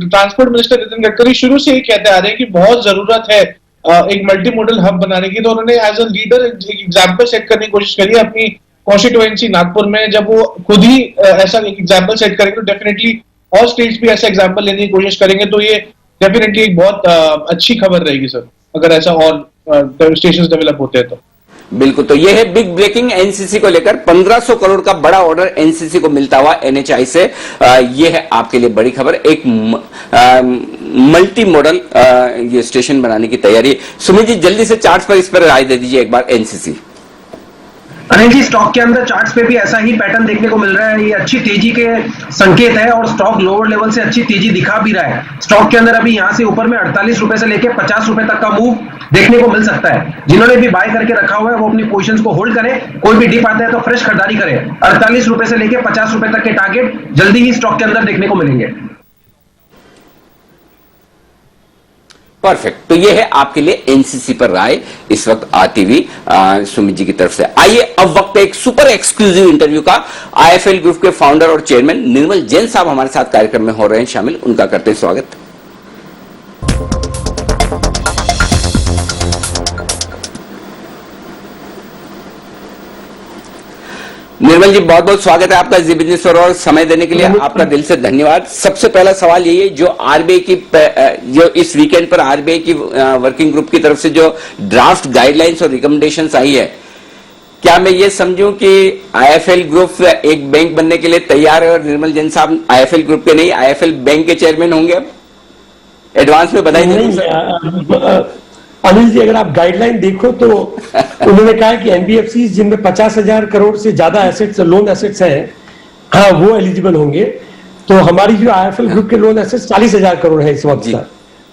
transport minister Nitin Gadkari शुरू से ही कहते आ रहे हैं कि बहुत जरूरत है एक मल्टी मॉडल हब बनाने की। तो उन्होंने as a leader example set करने की कोशिश करी है अपनी कॉन्स्टिट्यूएंसी नागपुर में। जब वो खुद ही ऐसा एक एग्जाम्पल सेट करेंगे तो डेफिनेटली और स्टेट्स भी ऐसा एग्जाम्पल लेने की कोशिश करेंगे। तो ये डेफिनेटली एक बहुत अच्छी खबर रहेगी सर, अगर ऐसा और स्टेशन डेवलप होते हैं तो। बिल्कुल, तो ये है बिग ब्रेकिंग एनसीसी को लेकर। 1500 करोड़ का बड़ा ऑर्डर एनसीसी को मिलता हुआ एनएचआई से। ये है आपके लिए बड़ी खबर, एक मल्टी मॉडल ये स्टेशन बनाने की तैयारी। सुमित जी, जल्दी से चार्ट्स पर इस पर राय दे दीजिए एक बार एनसीसी। अनिल जी, स्टॉक के अंदर चार्ट्स पे भी ऐसा ही पैटर्न देखने को मिल रहा है। ये अच्छी तेजी के संकेत है और स्टॉक लोअर लेवल से अच्छी तेजी दिखा भी रहा है। स्टॉक के अंदर अभी यहां से ऊपर में 48 रुपए से लेकर 50 रुपए तक का मूव देखने को मिल सकता है। जिन्होंने भी बाय करके रखा हुआ है वो अपनी पोजीशंस को होल्ड करें। कोई भी डिप आता है तो फ्रेश खरीदारी करें। 48 रुपए से लेकर 50 रुपए तक के टारगेट जल्दी ही स्टॉक के अंदर देखने को मिलेंगे। परफेक्ट। तो ये है आपके लिए एनसीसी पर राय इस वक्त आती हुई सुमित जी की तरफ से। आइए अब वक्त एक सुपर एक्सक्लूसिव इंटरव्यू का। आईएफएल ग्रुप के फाउंडर और चेयरमैन निर्मल जैन साहब हमारे साथ कार्यक्रम में हो रहे हैं शामिल, उनका करते हैं स्वागत। निर्मल जी बहुत बहुत स्वागत है आपका जी बिजनेस और समय देने के लिए आपका दिल से धन्यवाद। सबसे पहला सवाल यही है, जो आरबीआई की जो इस वीकेंड पर आरबीआई की वर्किंग ग्रुप की तरफ से जो ड्राफ्ट गाइडलाइंस और रिकमेंडेशंस आई है, क्या मैं ये समझूं कि आईएफएल ग्रुप एक बैंक बनने के लिए तैयार है और निर्मल जैन साहब आईएफएल ग्रुप के नहीं आईएफएल बैंक के चेयरमैन होंगे? अब एडवांस में बधाई दें। अनिल जी, अगर आप गाइडलाइन देखो तो उन्होंने कहा कि एनबीएफसी जिनमें 50,000 करोड़ से ज्यादा एसेट्स लोन एसेट्स हैं, हाँ, वो एलिजिबल होंगे। तो हमारी जो आईएफएल ग्रुप के लोन एसेट्स 40,000 करोड़ है इस वक्त तक,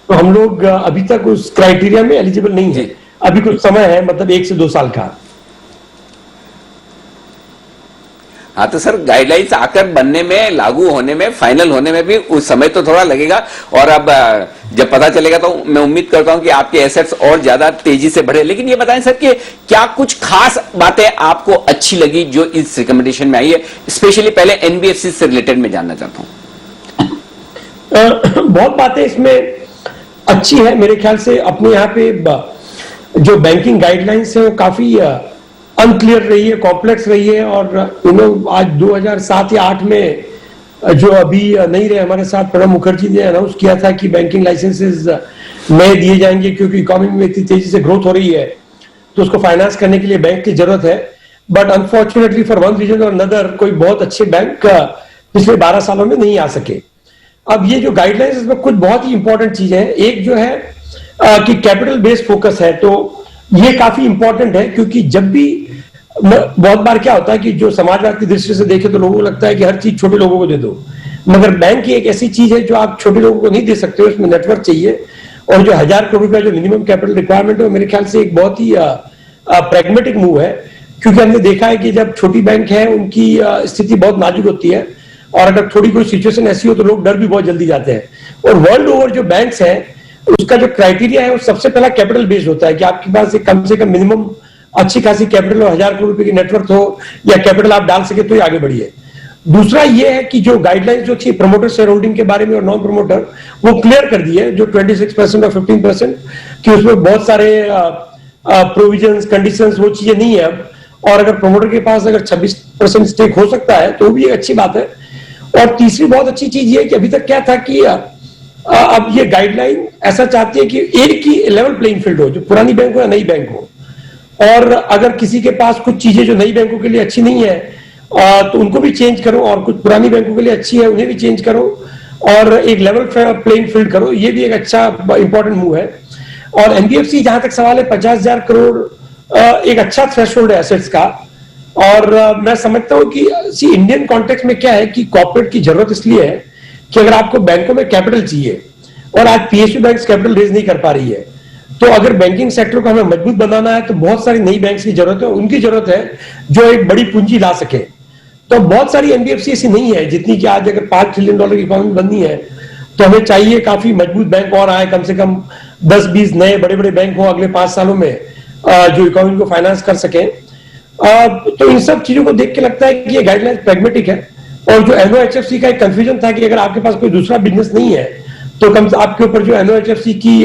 तो हम लोग अभी तक उस क्राइटेरिया में एलिजिबल नहीं है। अभी कुछ समय है, मतलब 1 से 2 साल का। हाँ तो सर, गाइडलाइंस आकर बनने में, लागू होने में, फाइनल होने में भी उस समय तो थोड़ा लगेगा, और अब जब पता चलेगा तो मैं उम्मीद करता हूं कि आपके एसेट्स और ज्यादा तेजी से बढ़े। लेकिन ये बताएं सर कि क्या कुछ खास बातें आपको अच्छी लगी जो इस रिकमेंडेशन में आई है? स्पेशली पहले एनबीएफसी से रिलेटेड में जानना चाहता हूं। बहुत बातें इसमें अच्छी है मेरे ख्याल से। अपने यहाँ पे जो बैंकिंग गाइडलाइंस है वो काफी अनक्लियर रही है, कॉम्प्लेक्स रही है, और आज 2007 या 8 में जो अभी नहीं रहे हमारे साथ, प्रणब मुखर्जी ने अनाउंस किया था कि बैंकिंग लाइसेंसेस नए दिए जाएंगे क्योंकि इकोनॉमी में इतनी तेजी से ग्रोथ हो रही है, तो उसको फाइनेंस करने के लिए बैंक की जरूरत है। But unfortunately for one reason or another कोई बहुत अच्छे बैंक पिछले 12 सालों में नहीं आ सके। अब ये जो गाइडलाइंस, इसमें कुछ बहुत ही इंपॉर्टेंट चीजें हैं। एक जो है कि कैपिटल बेस्ड फोकस है, तो ये काफी इंपॉर्टेंट है, क्योंकि जब भी बहुत बार क्या होता है कि जो समाजवाद की दृष्टि से देखे तो लोगों को लगता है कि हर चीज छोटे लोगों को दे दो, मगर बैंक की एक ऐसी चीज है जो आप छोटे लोगों को नहीं दे सकते, उसमें नेटवर्क चाहिए। और जो 1000 करोड़ रुपया जो मिनिमम कैपिटल रिक्वायरमेंट है, मेरे ख्याल से एक बहुत ही प्रैग्मेटिक मूव है, क्योंकि हमने देखा है कि जब छोटी बैंक है उनकी स्थिति बहुत नाजुक होती है, और अगर थोड़ी कोई सिचुएशन ऐसी हो तो लोग डर भी बहुत जल्दी जाते हैं। और वर्ल्ड ओवर जो बैंक्स है उसका जो क्राइटेरिया है वो सबसे पहला कैपिटल बेस्ड होता है कि आपके पास एक कम से कम मिनिमम अच्छी खासी कैपिटल और 1000 करोड़ रुपए की नेटवर्क हो या कैपिटल आप डाल सके तो ही आगे बढ़िए। दूसरा ये है कि जो गाइडलाइंस जो थी प्रमोटर शेयर होल्डिंग के बारे में और नॉन प्रमोटर, वो क्लियर कर दी है, जो 26% और 15% कि उसमें बहुत सारे प्रोविजंस, कंडीशंस, वो चीजें नहीं है अब। और अगर प्रमोटर के पास अगर 26% स्टेक हो सकता है तो भी एक अच्छी बात है। और तीसरी बहुत अच्छी चीज ये कि अभी तक क्या था कि अब ये गाइडलाइन ऐसा चाहती है कि एक ही लेवल प्लेइंग फील्ड हो, जो पुरानी बैंक हो या नई बैंक हो। और अगर किसी के पास कुछ चीजें जो नई बैंकों के लिए अच्छी नहीं है तो उनको भी चेंज करो, और कुछ पुरानी बैंकों के लिए अच्छी है उन्हें भी चेंज करो, और एक लेवल प्लेइंग फील्ड करो। ये भी एक अच्छा इंपॉर्टेंट मूव है। और एनबीएफसी, जहां तक सवाल है, 50,000 करोड़ एक अच्छा थ्रेशोल्ड है एसेट्स का। और मैं समझता हूं कि इंडियन कॉन्टेक्स्ट में क्या है कि कॉर्पोरेट की जरूरत इसलिए है कि अगर आपको बैंकों में कैपिटल चाहिए, और आज पीएसयू बैंक्स कैपिटल रेज नहीं कर पा रही है, तो अगर बैंकिंग सेक्टर को हमें मजबूत बनाना है तो बहुत सारी नई बैंक्स की जरूरत है, उनकी जरूरत है जो एक बड़ी पूंजी ला सके। तो बहुत सारी एनबीएफसी ऐसी नहीं है जितनी कि आज अगर $5 ट्रिलियन की इकोनॉमी बननी है तो हमें चाहिए काफी मजबूत बैंक और आए, कम से कम 10-20 नए बड़े बड़े बैंक हो अगले 5 सालों में जो इकोनॉमी को फाइनेंस कर सके। तो इन सब चीजों को देख के लगता है कि ये गाइडलाइन प्रैग्मेटिक है। और जो एनओएचएफसी का एक कंफ्यूजन था कि अगर आपके पास कोई दूसरा बिजनेस नहीं है तो कम से आपके ऊपर जो एनओएचएफसी की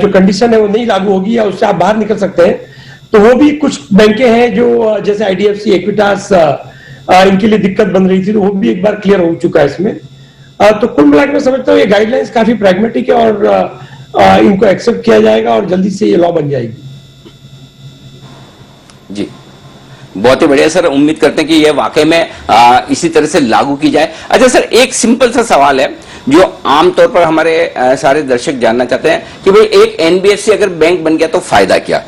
जो कंडीशन है वो नहीं लागू होगी या उससे आप बाहर निकल सकते हैं। तो वो भी कुछ बैंकें हैं जो जैसे आईडीएफसी, इक्विटास, इनके लिए दिक्कत बन रही थी, तो वो भी एक बार क्लियर हो चुका है इसमें। तो कुल मिलाकर मैं समझता हूँ ये गाइडलाइंस काफी प्रैग्मेटिक है और इनको एक्सेप्ट किया जाएगा और जल्दी से ये लॉ बन जाएगी। जी, बहुत ही बढ़िया सर, उम्मीद करते हैं कि यह वाकई में इसी तरह से लागू की जाए। अच्छा सर, एक सिंपल सा सवाल है जो आमतौर पर हमारे सारे दर्शक जानना चाहते हैं कि भाई एक एनबीएफसी अगर बैंक बन गया तो फायदा क्या?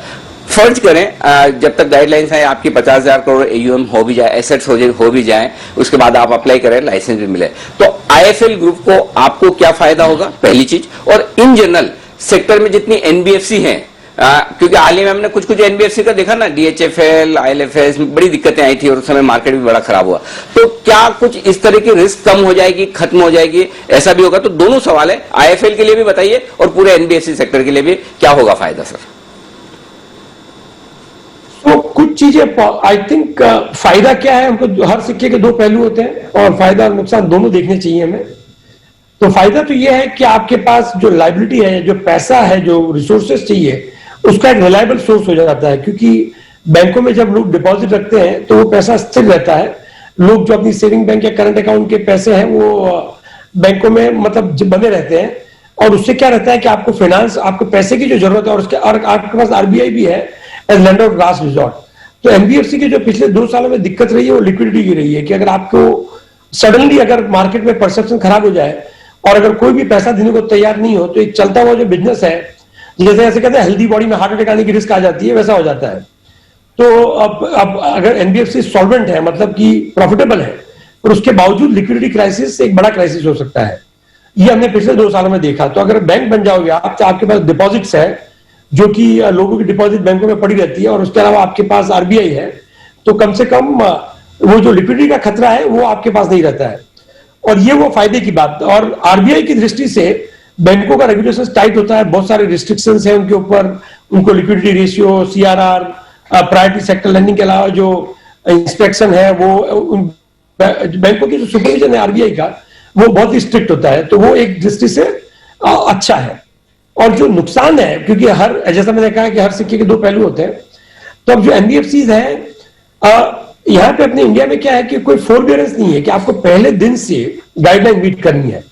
फर्ज करें जब तक गाइडलाइंस है आपकी 50,000 करोड़ एयूएम हो भी जाए, एसेट्स हो भी जाए, उसके बाद आप अप्लाई करें, लाइसेंस भी मिले, तो आईएफएल ग्रुप को आपको क्या फायदा होगा, पहली चीज। और इन जनरल सेक्टर में जितनी एनबीएफसी हैं क्योंकि हाल ही में हमने कुछ एनबीएफसी का देखा ना, डीएचएफएल, आईएलएफएस में बड़ी दिक्कतें आई थी और उस समय मार्केट भी बड़ा खराब हुआ। तो क्या कुछ इस तरह की रिस्क कम हो जाएगी, खत्म हो जाएगी, ऐसा भी होगा? तो दोनों सवाल है, आईएफएल के लिए भी बताइए और पूरे एनबीएफसी सेक्टर के लिए भी क्या होगा फायदा सर? तो कुछ चीजें आई थिंक फायदा क्या है, हमको हर सिक्के के दो पहलू होते हैं और फायदा और नुकसान दोनों देखने चाहिए हमें। तो फायदा तो यह है कि आपके पास जो लाइबिलिटी है, जो पैसा है, जो रिसोर्सेस चाहिए, उसका एक रिलायबल सोर्स हो जाता है। क्योंकि बैंकों में जब लोग डिपॉजिट रखते हैं तो वो पैसा स्थिर रहता है। लोग जो अपनी सेविंग बैंक या करंट अकाउंट के पैसे हैं वो बैंकों में मतलब बने रहते हैं, और उससे क्या रहता है कि आपको फाइनेंस, आपको पैसे की जो जरूरत है, और उसके और आपके पास आरबीआई भी है as lender of last resort. तो एनबीएफसी की जो पिछले 2 सालों में दिक्कत रही है वो लिक्विडिटी की रही है कि अगर आपको सडनली अगर मार्केट में परसेप्शन खराब हो जाए और अगर कोई भी पैसा देने को तैयार नहीं हो, तो एक चलता हुआ जो बिजनेस है, जैसे ऐसे कहते हैं हेल्दी बॉडी में हार्ट अटैक आने की रिस्क आ जाती है, वैसा हो जाता है। तो अब अगर एनबीएफसी सॉल्वेंट है, मतलब कि प्रॉफिटेबल है, और उसके बावजूद लिक्विडिटी क्राइसिस एक बड़ा क्राइसिस हो सकता है। ये हमने पिछले 2 सालों में देखा। तो अगर बैंक बन जाओगे आप, आपके पास डिपॉजिट्स है, जो कि लोगों की डिपॉजिट बैंकों में पड़ी रहती है, और उसके अलावा आपके पास आरबीआई है, तो कम से कम वो जो लिक्विडिटी का खतरा है वो आपके पास नहीं रहता है। और ये वो फायदे की बात। और आरबीआई की दृष्टि से बैंकों का रेगुलेशन टाइट होता है, बहुत सारे रिस्ट्रिक्शंस हैं उनके ऊपर, उनको liquidity ratio, CRR, priority sector lending के अलावा जो इंस्पेक्शन है, वो बैंकों की जो सुपरविजन है आरबीआई का, वो बहुत ही स्ट्रिक्ट होता है। तो वो एक दृष्टि से अच्छा है। और जो नुकसान है, क्योंकि हर, जैसा मैंने कहा कि हर सिक्के के दो पहलू होते हैं, तो अब जो एनबीएफसीज हैं, यहाँ पे अपने इंडिया में क्या है कि कोई फोरबियरेंस नहीं है कि आपको पहले दिन से गाइडलाइन मीट करनी है।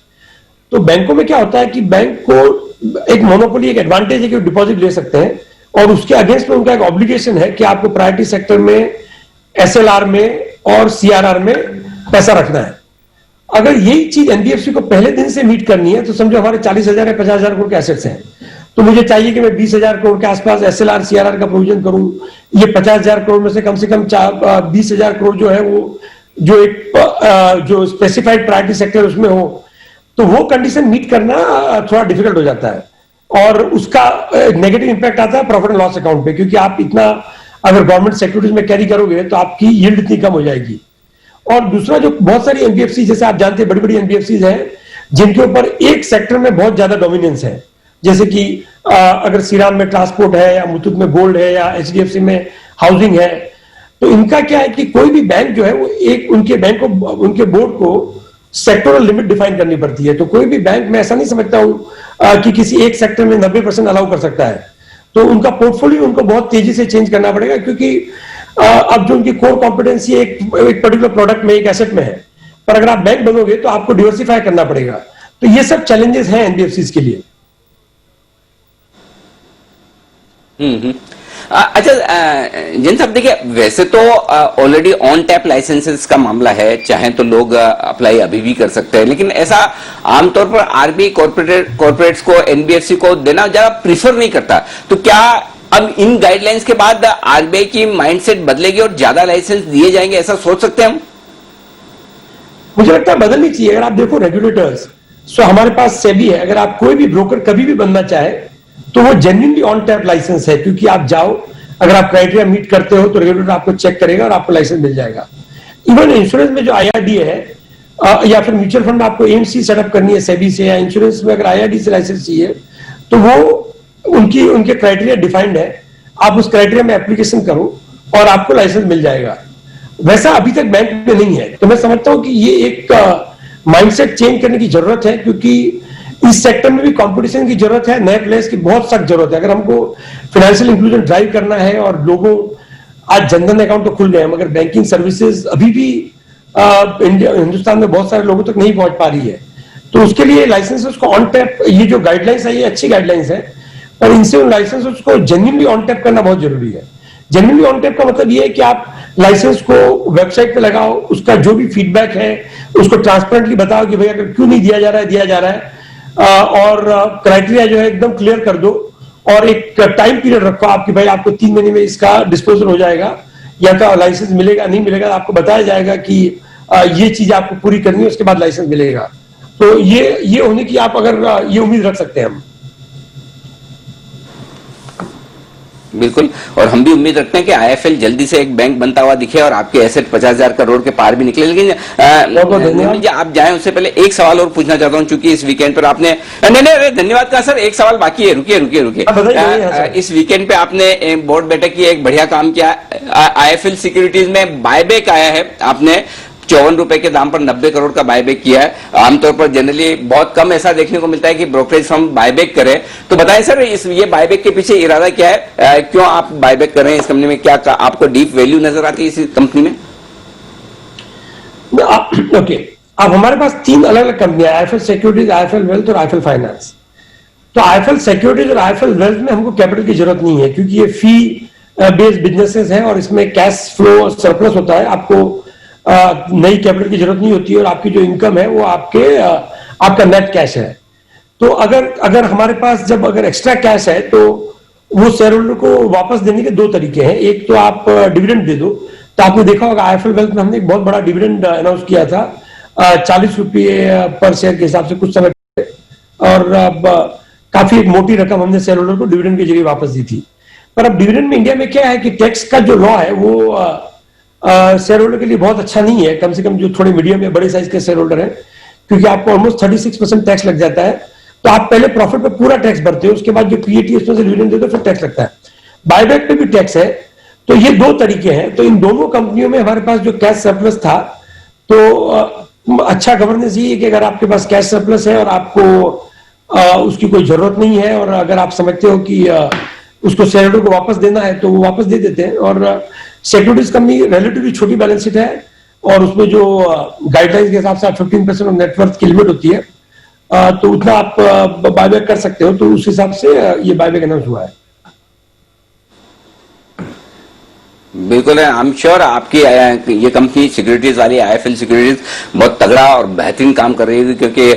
तो बैंकों में क्या होता है कि बैंक को एक मोनोपोली, एक एडवांटेज है कि डिपॉजिट ले सकते हैं, और उसके अगेंस्ट में उनका एक ऑब्लिगेशन है कि आपको प्रायोरिटी सेक्टर में, एसएलआर में और सीआरआर में पैसा रखना है। अगर यही चीज एनबीएफसी को पहले दिन से मीट करनी है, तो समझो हमारे 40,000 या 50,000 करोड़ के एसेट्स हैं, तो मुझे चाहिए कि मैं 20,000 करोड़ के आसपास एसएलआर सीआरआर का प्रोविजन करूं। ये 50,000 करोड़ में से कम 20,000 करोड़ जो है वो जो एक जो स्पेसिफाइड प्रायोरिटी सेक्टर उसमें हो, तो वो कंडीशन मीट करना थोड़ा डिफिकल्ट हो जाता है, और उसका नेगेटिव इंपैक्ट आता है प्रॉफिट एंड लॉस अकाउंट पे, क्योंकि आप इतना अगर गवर्नमेंट सिक्योरिटीज में कैरी करोगे तो आपकी यील्ड इतनी कम हो जाएगी। और दूसरा, जो बहुत सारी एनबीएफसी, जैसे आप जानते हैं बड़ी बड़ी एनबीएफसी हैं जिनके ऊपर एक सेक्टर में बहुत ज्यादा डोमिनेंस है, जैसे कि अगर श्रीराम में ट्रांसपोर्ट है, या मुथूट में गोल्ड है, या एचडीएफसी में हाउसिंग है, तो इनका क्या है कि कोई भी बैंक जो है वो एक उनके बैंक को, उनके बोर्ड को सेक्टोरल लिमिट डिफाइन करनी पड़ती है। तो कोई भी बैंक, मैं ऐसा नहीं समझता हूं कि किसी एक सेक्टर में 90% अलाउ कर सकता है। तो उनका पोर्टफोलियो उनको बहुत तेजी से चेंज करना पड़ेगा, क्योंकि अब जो उनकी कोर कॉम्पिटेंसी एक पर्टिकुलर प्रोडक्ट में, एक एसेट में है, पर अगर आप बैंक बनोगे तो आपको डिवर्सिफाई करना पड़ेगा। तो ये सब चैलेंजेस हैं एनबीएफसीज के लिए। अच्छा जिन साहब, देखिए वैसे तो ऑलरेडी ऑन टैप लाइसेंसेस का मामला है, चाहे तो लोग अप्लाई अभी भी कर सकते हैं, लेकिन ऐसा आमतौर पर आरबीआई कॉर्पोरेट्स को, एनबीएफसी को देना ज्यादा प्रीफर नहीं करता। तो क्या अब इन गाइडलाइंस के बाद आरबीआई की माइंडसेट बदलेगी और ज्यादा लाइसेंस दिए जाएंगे, ऐसा सोच सकते हैं हम? मुझे लगता है बदलनी चाहिए। अगर आप देखो रेगुलेटर्स, सो हमारे पास सेबी है, अगर आप कोई भी ब्रोकर कभी भी बनना चाहे तो वो जेन्युइनली ऑन टैप लाइसेंस है, क्योंकि आप जाओ, अगर आप क्राइटेरिया मीट करते हो तो रेगुलेटर आपको चेक करेगा और आपको लाइसेंस मिल जाएगा। इवन इंश्योरेंस में जो आईआरडी है, या फिर म्यूचुअल फंड में आपको एएमसी सेटअप करनी है सेबी से, या इंश्योरेंस में अगर आईआरडी से लाइसेंस चाहिए, तो वो उनके क्राइटेरिया डिफाइंड है। आप उस क्राइटेरिया में एप्लीकेशन करो और आपको लाइसेंस मिल जाएगा। वैसा अभी तक बैंक में नहीं है। तो मैं समझता हूं कि ये एक माइंडसेट चेंज करने की जरूरत है, क्योंकि इस सेक्टर में भी कंपटीशन की जरूरत है, नए प्लेयर्स की बहुत सख्त जरूरत है। अगर हमको फाइनेंशियल इंक्लूजन ड्राइव करना है, और लोगों, आज जनधन अकाउंट तो खुल गए हैं, मगर बैंकिंग सर्विसेज अभी भी हिंदुस्तान में बहुत सारे लोगों तक नहीं पहुंच पा रही है। तो उसके लिए लाइसेंसेस को ऑन टैप, ये जो गाइडलाइंस है ये अच्छी गाइडलाइंस है, पर इनसे उन लाइसेंसेस को जेन्युइनली ऑन टैप करना बहुत जरूरी है। जेन्युइनली ऑन टैप का मतलब ये है कि आप लाइसेंस को वेबसाइट पे लगाओ, उसका जो भी फीडबैक है उसको ट्रांसपेरेंटली बताओ कि भाई अगर क्यों नहीं दिया जा रहा है, और क्राइटेरिया जो है एकदम क्लियर कर दो, और एक टाइम पीरियड रखो आपकी, भाई आपको 3 महीने में इसका डिस्पोजल हो जाएगा, या तो लाइसेंस मिलेगा नहीं मिलेगा, आपको बताया जाएगा कि ये चीज आपको पूरी करनी है, उसके बाद लाइसेंस मिलेगा। तो ये होने की आप अगर ये उम्मीद रख सकते हैं हम। बिल्कुल, और हम भी उम्मीद रखते हैं कि आईएफएल जल्दी से एक बैंक बनता हुआ दिखे और आपके एसेट 50,000 करोड़ के पार भी निकले। लेकिन निर्मल जी, आप जाएं उससे पहले एक सवाल और पूछना चाहता हूं, चूंकि इस वीकेंड पर आपने नहीं, धन्यवाद कहा सर, एक सवाल बाकी है, रुकिए। इस वीकेंड पे आपने बोर्ड बैठक की, एक बढ़िया काम किया। आईएफएल सिक्योरिटीज में बायबैक आया है, आपने 54 रुपए के दाम पर 90 करोड़ का बायबैक किया है। आमतौर पर जनरली बहुत कम ऐसा देखने को मिलता है कि ब्रोकरेज फर्म बायबैक करे, तो बताएं सर ये बायबैक के पीछे इरादा क्या है, क्यों आप बायबैक कर रहे हैं इस कंपनी में? क्या आपको डीप वैल्यू नजर आती है इस कंपनी में? ओके, अब हमारे पास 3 अलग अलग कंपनियां, आईएफएल सिक्योरिटीज, आईएफएल वेल्थ और आईएफएल फाइनेंस। तो आईएफएल सिक्योरिटीज और आईएफएल वेल्थ में हमको कैपिटल की जरूरत नहीं है, क्योंकि ये फी बेस्ड बिजनेसेस हैं और इसमें कैश फ्लो सरप्लस होता है। आपको नई कैपिटल की जरूरत नहीं होती है और आपकी जो इनकम है वो आपका नेट कैश है। तो अगर हमारे पास जब अगर एक्स्ट्रा कैश है तो वो शेयर होल्डर को वापस देने के 2 तरीके हैं। एक तो आप डिविडेंड दे दो, तो आपने देखा होगा आईएफएल वेल्थ में हमने एक बहुत बड़ा डिविडेंड अनाउंस किया था 40 रुपये पर शेयर के हिसाब से कुछ समय पहले, और अब काफी एक मोटी रकम हमने शेयर होल्डर को डिविडेंड के जरिए वापस दी थी। पर अब डिविडेंड में इंडिया में क्या है कि टैक्स का जो लॉ है वो शेयर होल्डर के लिए बहुत अच्छा नहीं है, कम से कम जो थोड़े मीडियम या बड़े साइज के शेयर होल्डर हैं, क्योंकि आपको ऑलमोस्ट 36% टैक्स लग जाता है। तो आप पहले प्रॉफिट पे पूरा टैक्स भरते हो, उसके बाद जो पीएटी उसमें से डिविडेंड देते हो फिर टैक्स लगता है। बायबैक पे भी टैक्स है। तो ये 2 तरीके हैं। तो इन दोनों कंपनियों में हमारे पास जो कैश सरप्लस था, तो अच्छा गवर्नेंस ये है कि अगर आपके पास कैश सरप्लस है और आपको उसकी कोई जरूरत नहीं है, और अगर आप समझते हो कि उसको शेयर होल्डर को वापस देना है तो वो वापस दे देते हैं। और सिक्योरिटीज कंपनी रिलेटिवली छोटी बैलेंस शीट है और उसमें जो गाइडलाइंस के हिसाब से 15% ऑफ नेटवर्थ की लिमिट होती है, तो उतना आप बायबैक कर सकते हो। तो उस हिसाब से ये बायबैक अनाउंस हुआ है। बिल्कुल है, आई एम श्योर आपकी ये कंपनी सिक्योरिटीज वाली आईएफएल सिक्योरिटीज बहुत तगड़ा और बेहतरीन काम कर रही है, क्योंकि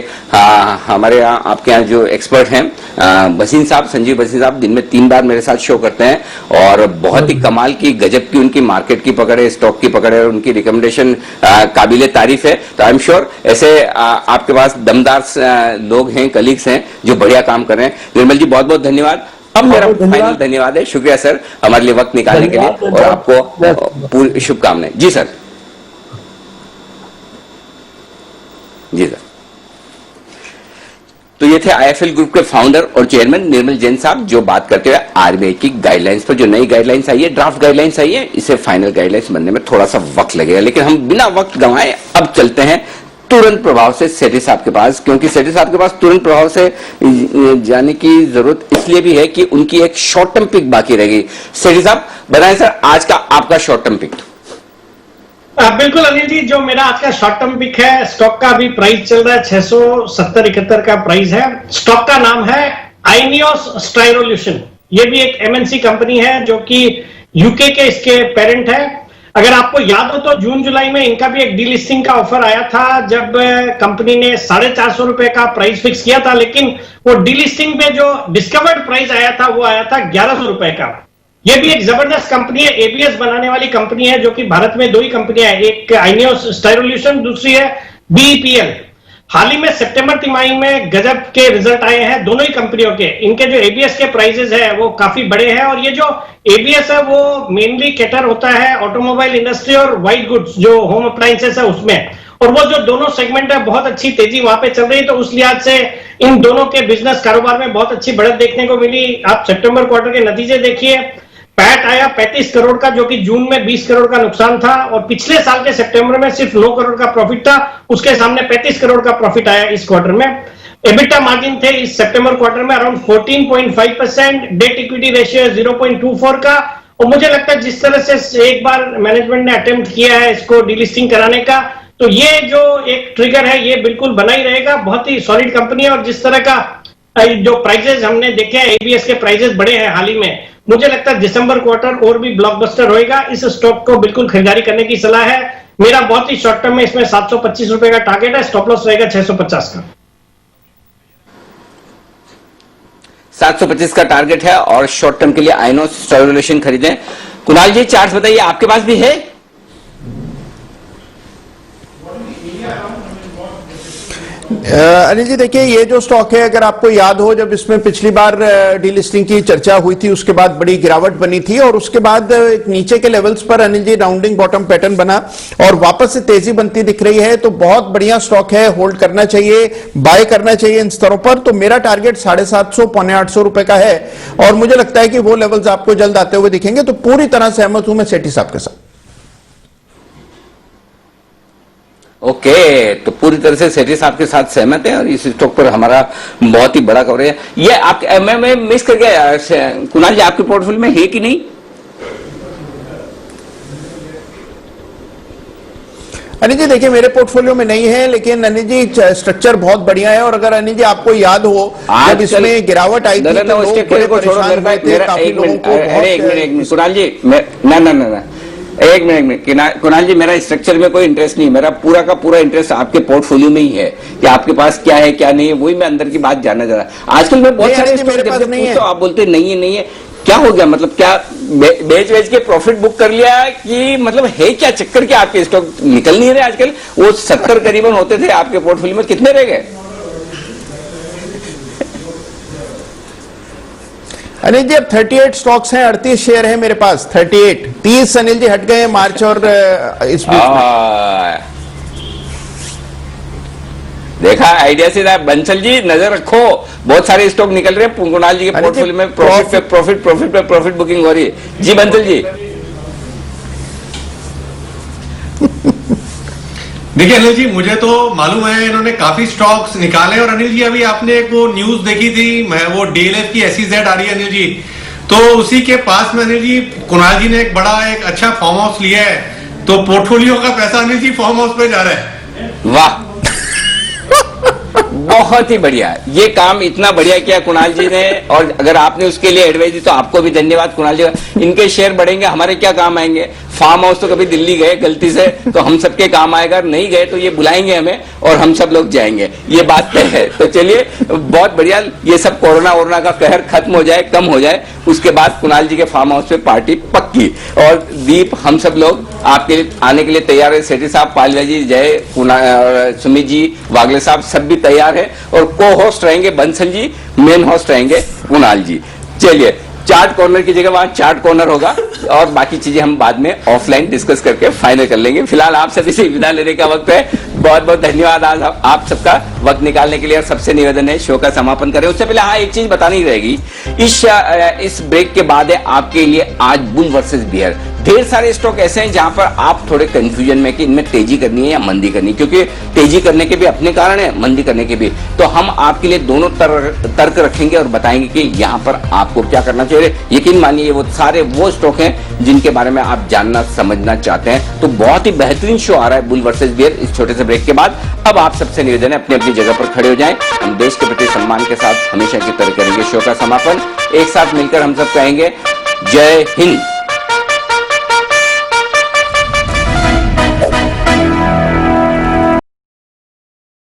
हमारे यहाँ आपके यहाँ जो एक्सपर्ट हैं बसीन साहब, संजीव बसीन साहब, दिन में 3 बार मेरे साथ शो करते हैं और बहुत ही कमाल की, गजब की उनकी मार्केट की पकड़ है, स्टॉक की पकड़ है और उनकी रिकमेंडेशन काबिले तारीफ है। तो आई एम श्योर ऐसे आपके पास दमदार लोग हैं, कलीग्स हैं जो बढ़िया काम कर रहे हैं। निर्मल जी बहुत बहुत धन्यवाद। अब मेरा फाइनल धन्यवाद है, शुक्रिया सर हमारे लिए वक्त निकालने के लिए और आपको पूरी शुभकामनाएं। जी सर। जी सर। तो ये थे आईएफएल ग्रुप के फाउंडर और चेयरमैन निर्मल जैन साहब, जो बात करते हुए आरबीआई की गाइडलाइंस पर, जो नई गाइडलाइंस आई है, ड्राफ्ट गाइडलाइंस आई है, इसे फाइनल गाइडलाइंस बनने में थोड़ा सा वक्त लगेगा, लेकिन हम बिना वक्त गंवाए अब चलते हैं तुरंत प्रभाव से सेठी साहब के पास, क्योंकि सेठी साहब के पास तुरंत प्रभाव से जाने की जरूरत इसलिए भी है कि उनकी एक शॉर्ट टर्म पिक बाकी रह गई। सेठी साहब बताएं सर, आज का आपका शॉर्ट टर्म पिक। बिल्कुल अनिल जी, जो मेरा आज का शॉर्ट टर्म पिक है, स्टॉक का अभी प्राइस चल रहा है 670-71 का प्राइस है। स्टॉक का नाम है आइनियोस स्टाइरोल्यूशन। ये भी एक एमएनसी कंपनी है जो कि यूके के इसके पेरेंट है। अगर आपको याद हो तो जून जुलाई में इनका भी एक डीलिस्टिंग का ऑफर आया था, जब कंपनी ने 450 रुपए का प्राइस फिक्स किया था, लेकिन वो डीलिस्टिंग पे जो डिस्कवर्ड प्राइस आया था वो आया था 1100 रुपए का। ये भी एक जबरदस्त कंपनी है, एबीएस बनाने वाली कंपनी है, जो कि भारत में 2 ही कंपनियां हैं, एक आइनियोस स्टाइरोल्यूशन, दूसरी है बीईपीएल। हाल ही में सितंबर तिमाही में गजब के रिजल्ट आए हैं दोनों ही कंपनियों के। इनके जो एबीएस के प्राइसेस है वो काफी बड़े हैं, और ये जो एबीएस है वो मेनली कैटर होता है ऑटोमोबाइल इंडस्ट्री और व्हाइट गुड्स जो होम अप्लायंसेस है उसमें, और वो जो दोनों सेगमेंट है बहुत अच्छी तेजी वहां पे चल रही है। तो उस लिहाज से इन दोनों के बिजनेस कारोबार में बहुत अच्छी बढ़त देखने को मिली। आप सितंबर क्वार्टर के नतीजे देखिए, पैट आया 35 करोड़ का, जो कि जून में 20 करोड़ का नुकसान था, और पिछले साल के सितंबर में सिर्फ 9 करोड़ का प्रॉफिट था, उसके सामने 35 करोड़ का प्रॉफिट आया इस क्वार्टर में। एबिटा मार्जिन थे इस सितंबर क्वार्टर में अराउंड 14.5%, डेट इक्विटी रेशियो 0.24 का। और मुझे लगता है जिस तरह से एक बार मैनेजमेंट ने अटेम्प्ट किया है इसको डीलिस्टिंग कराने का, तो ये जो एक ट्रिगर है ये बिल्कुल बना ही रहेगा। बहुत ही सॉलिड कंपनी है, और जिस तरह का जो प्राइसेस हमने देखे हैं, एबीएस के प्राइसेस बढ़े हैं हाल ही में, मुझे लगता है दिसंबर क्वार्टर और भी ब्लॉकबस्टर होएगा। इस स्टॉक को बिल्कुल खरीदारी करने की सलाह है। मेरा बहुत ही शॉर्ट टर्म में इसमें 725 रुपए का टारगेट है, स्टॉप लॉस रहेगा 650 का। 725 का टारगेट है और शॉर्ट टर्म के लिए आइनियोस स्टाइरोल्यूशन खरीदें। कुणाल जी चार्ट बताइए, आपके पास भी है? अनिल जी देखिए, ये जो स्टॉक है, अगर आपको याद हो, जब इसमें पिछली बार डीलिस्टिंग की चर्चा हुई थी, उसके बाद बड़ी गिरावट बनी थी और उसके बाद एक नीचे के लेवल्स पर Anil ji rounding bottom pattern बना और वापस से तेजी बनती दिख रही है। तो बहुत बढ़िया स्टॉक है, होल्ड करना चाहिए, बाय करना चाहिए इन स्तरों पर। तो मेरा टारगेट 750 पौने 800 रुपए का है और मुझे लगता है कि वो लेवल्स आपको जल्द आते हुए दिखेंगे। तो पूरी तरह सहमत हूं मैं सेठी साहब के साथ। ओके, तो पूरी तरह से सेठी साहब के साथ सहमत है और इस स्टॉक पर हमारा बहुत ही बड़ा कवरेज है। ये आप मैं मिस कर गया, कुणाल जी आपके पोर्टफोलियो में है कि नहीं? अनिल जी देखिए, मेरे पोर्टफोलियो में नहीं है, लेकिन अनिल जी स्ट्रक्चर बहुत बढ़िया है। और अगर अनिल जी आपको याद हो, जब इसमें गिरावट आई थी तो लोग बड़े परेशान हुए थे, काफी लोगों को एक मिनट कुणाल जी, ना एक मिनट कुणाल जी, मेरा स्ट्रक्चर में कोई इंटरेस्ट नहीं, मेरा पूरा का पूरा इंटरेस्ट आपके पोर्टफोलियो में ही है कि आपके पास क्या है क्या नहीं है, वही मैं अंदर की बात जानना चाह रहा। आजकल मैं बहुत सारे पूछता हूं, आप बोलते नहीं है, क्या हो गया? मतलब क्या बेच के प्रॉफिट बुक कर लिया कि मतलब है क्या चक्कर, क्या आपके स्टॉक निकल नहीं रहे आजकल? वो 70 करीबन होते थे आपके पोर्टफोलियो में, कितने रह गए? अनिल जी अब 38 स्टॉक्स हैं, 38 शेयर है मेरे पास, 38 30 अनिल जी हट गए मार्च और इस बीच में। देखा, आइडिया से बंसल जी नजर रखो, बहुत सारे स्टॉक निकल रहे हैं कुणाल जी के पोर्टफोलियो में, प्रॉफिट बुकिंग हो रही है। जी बंसल जी। देखिए अनिल जी, मुझे तो मालूम है इन्होंने काफी स्टॉक्स निकाले और अनिल जी अभी आपने एक वो न्यूज देखी थी, वो डीएलएफ की SEZ आ रही है अनिल जी, तो उसी के पास में अनिल जी कुणाल जी ने एक अच्छा फार्म हाउस लिया है, तो पोर्टफोलियो का पैसा अनिल जी फार्म हाउस पे जा रहा है। वाह, बहुत ही बढ़िया, ये काम इतना बढ़िया किया कुणाल जी ने। और अगर आपने उसके लिए एडवाइस दी तो आपको भी धन्यवाद कुणाल जी। इनके शेयर बढ़ेंगे, हमारे क्या काम आएंगे? फार्म हाउस तो कभी दिल्ली गए गलती से तो हम सबके काम आएगा, नहीं गए तो ये बुलाएंगे हमें और हम सब लोग जाएंगे, ये बात तय है। तो चलिए, बहुत बढ़िया, ये सब कोरोना का कहर खत्म हो जाए, कम हो जाए, उसके बाद कुणाल जी के फार्म हाउस पे पार्टी पक्की। और दीप, हम सब लोग आपके लिए आने के लिए तैयार है। सेठी साहब, पालिया जी, जय, सुमित जी, वागले साहब, सब भी तैयार है और को होस्ट रहेंगे बंसल जी, मेन होस्ट रहेंगे कुणाल जी। चलिए, चार्ट कॉर्नर की जगह वहां चार्ट कॉर्नर होगा और बाकी चीजें हम बाद में ऑफलाइन डिस्कस करके फाइनल कर लेंगे। फिलहाल आप सभी से विदा लेने का वक्त है। बहुत बहुत धन्यवाद आज आप सबका वक्त निकालने के लिए। और सबसे निवेदन है शो का समापन करें उससे पहले एक चीज बतानी रहेगी, इस ब्रेक के बाद है आपके लिए आज बुल वर्सेस बियर। ढेर सारे स्टॉक ऐसे हैं जहां पर आप थोड़े कंफ्यूजन में कि इनमें तेजी करनी है या मंदी करनी है, क्योंकि तेजी करने के भी अपने कारण है, मंदी करने के भी। तो हम आपके लिए दोनों तर्क रखेंगे और बताएंगे कि यहां पर आपको क्या करना चाहिए। यकीन मानिए वो सारे वो स्टॉक हैं जिनके बारे में आप जानना समझना चाहते हैं। तो बहुत ही बेहतरीन शो आ रहा है बुल वर्सेस बियर इस छोटे से ब्रेक के बाद। अब आप सबसे निवेदन है अपनी अपनी जगह पर खड़े हो जाएं। हम देश के प्रति सम्मान के साथ हमेशा की तरह करेंगे शो का समापन। एक साथ मिलकर हम सब कहेंगे जय हिंद।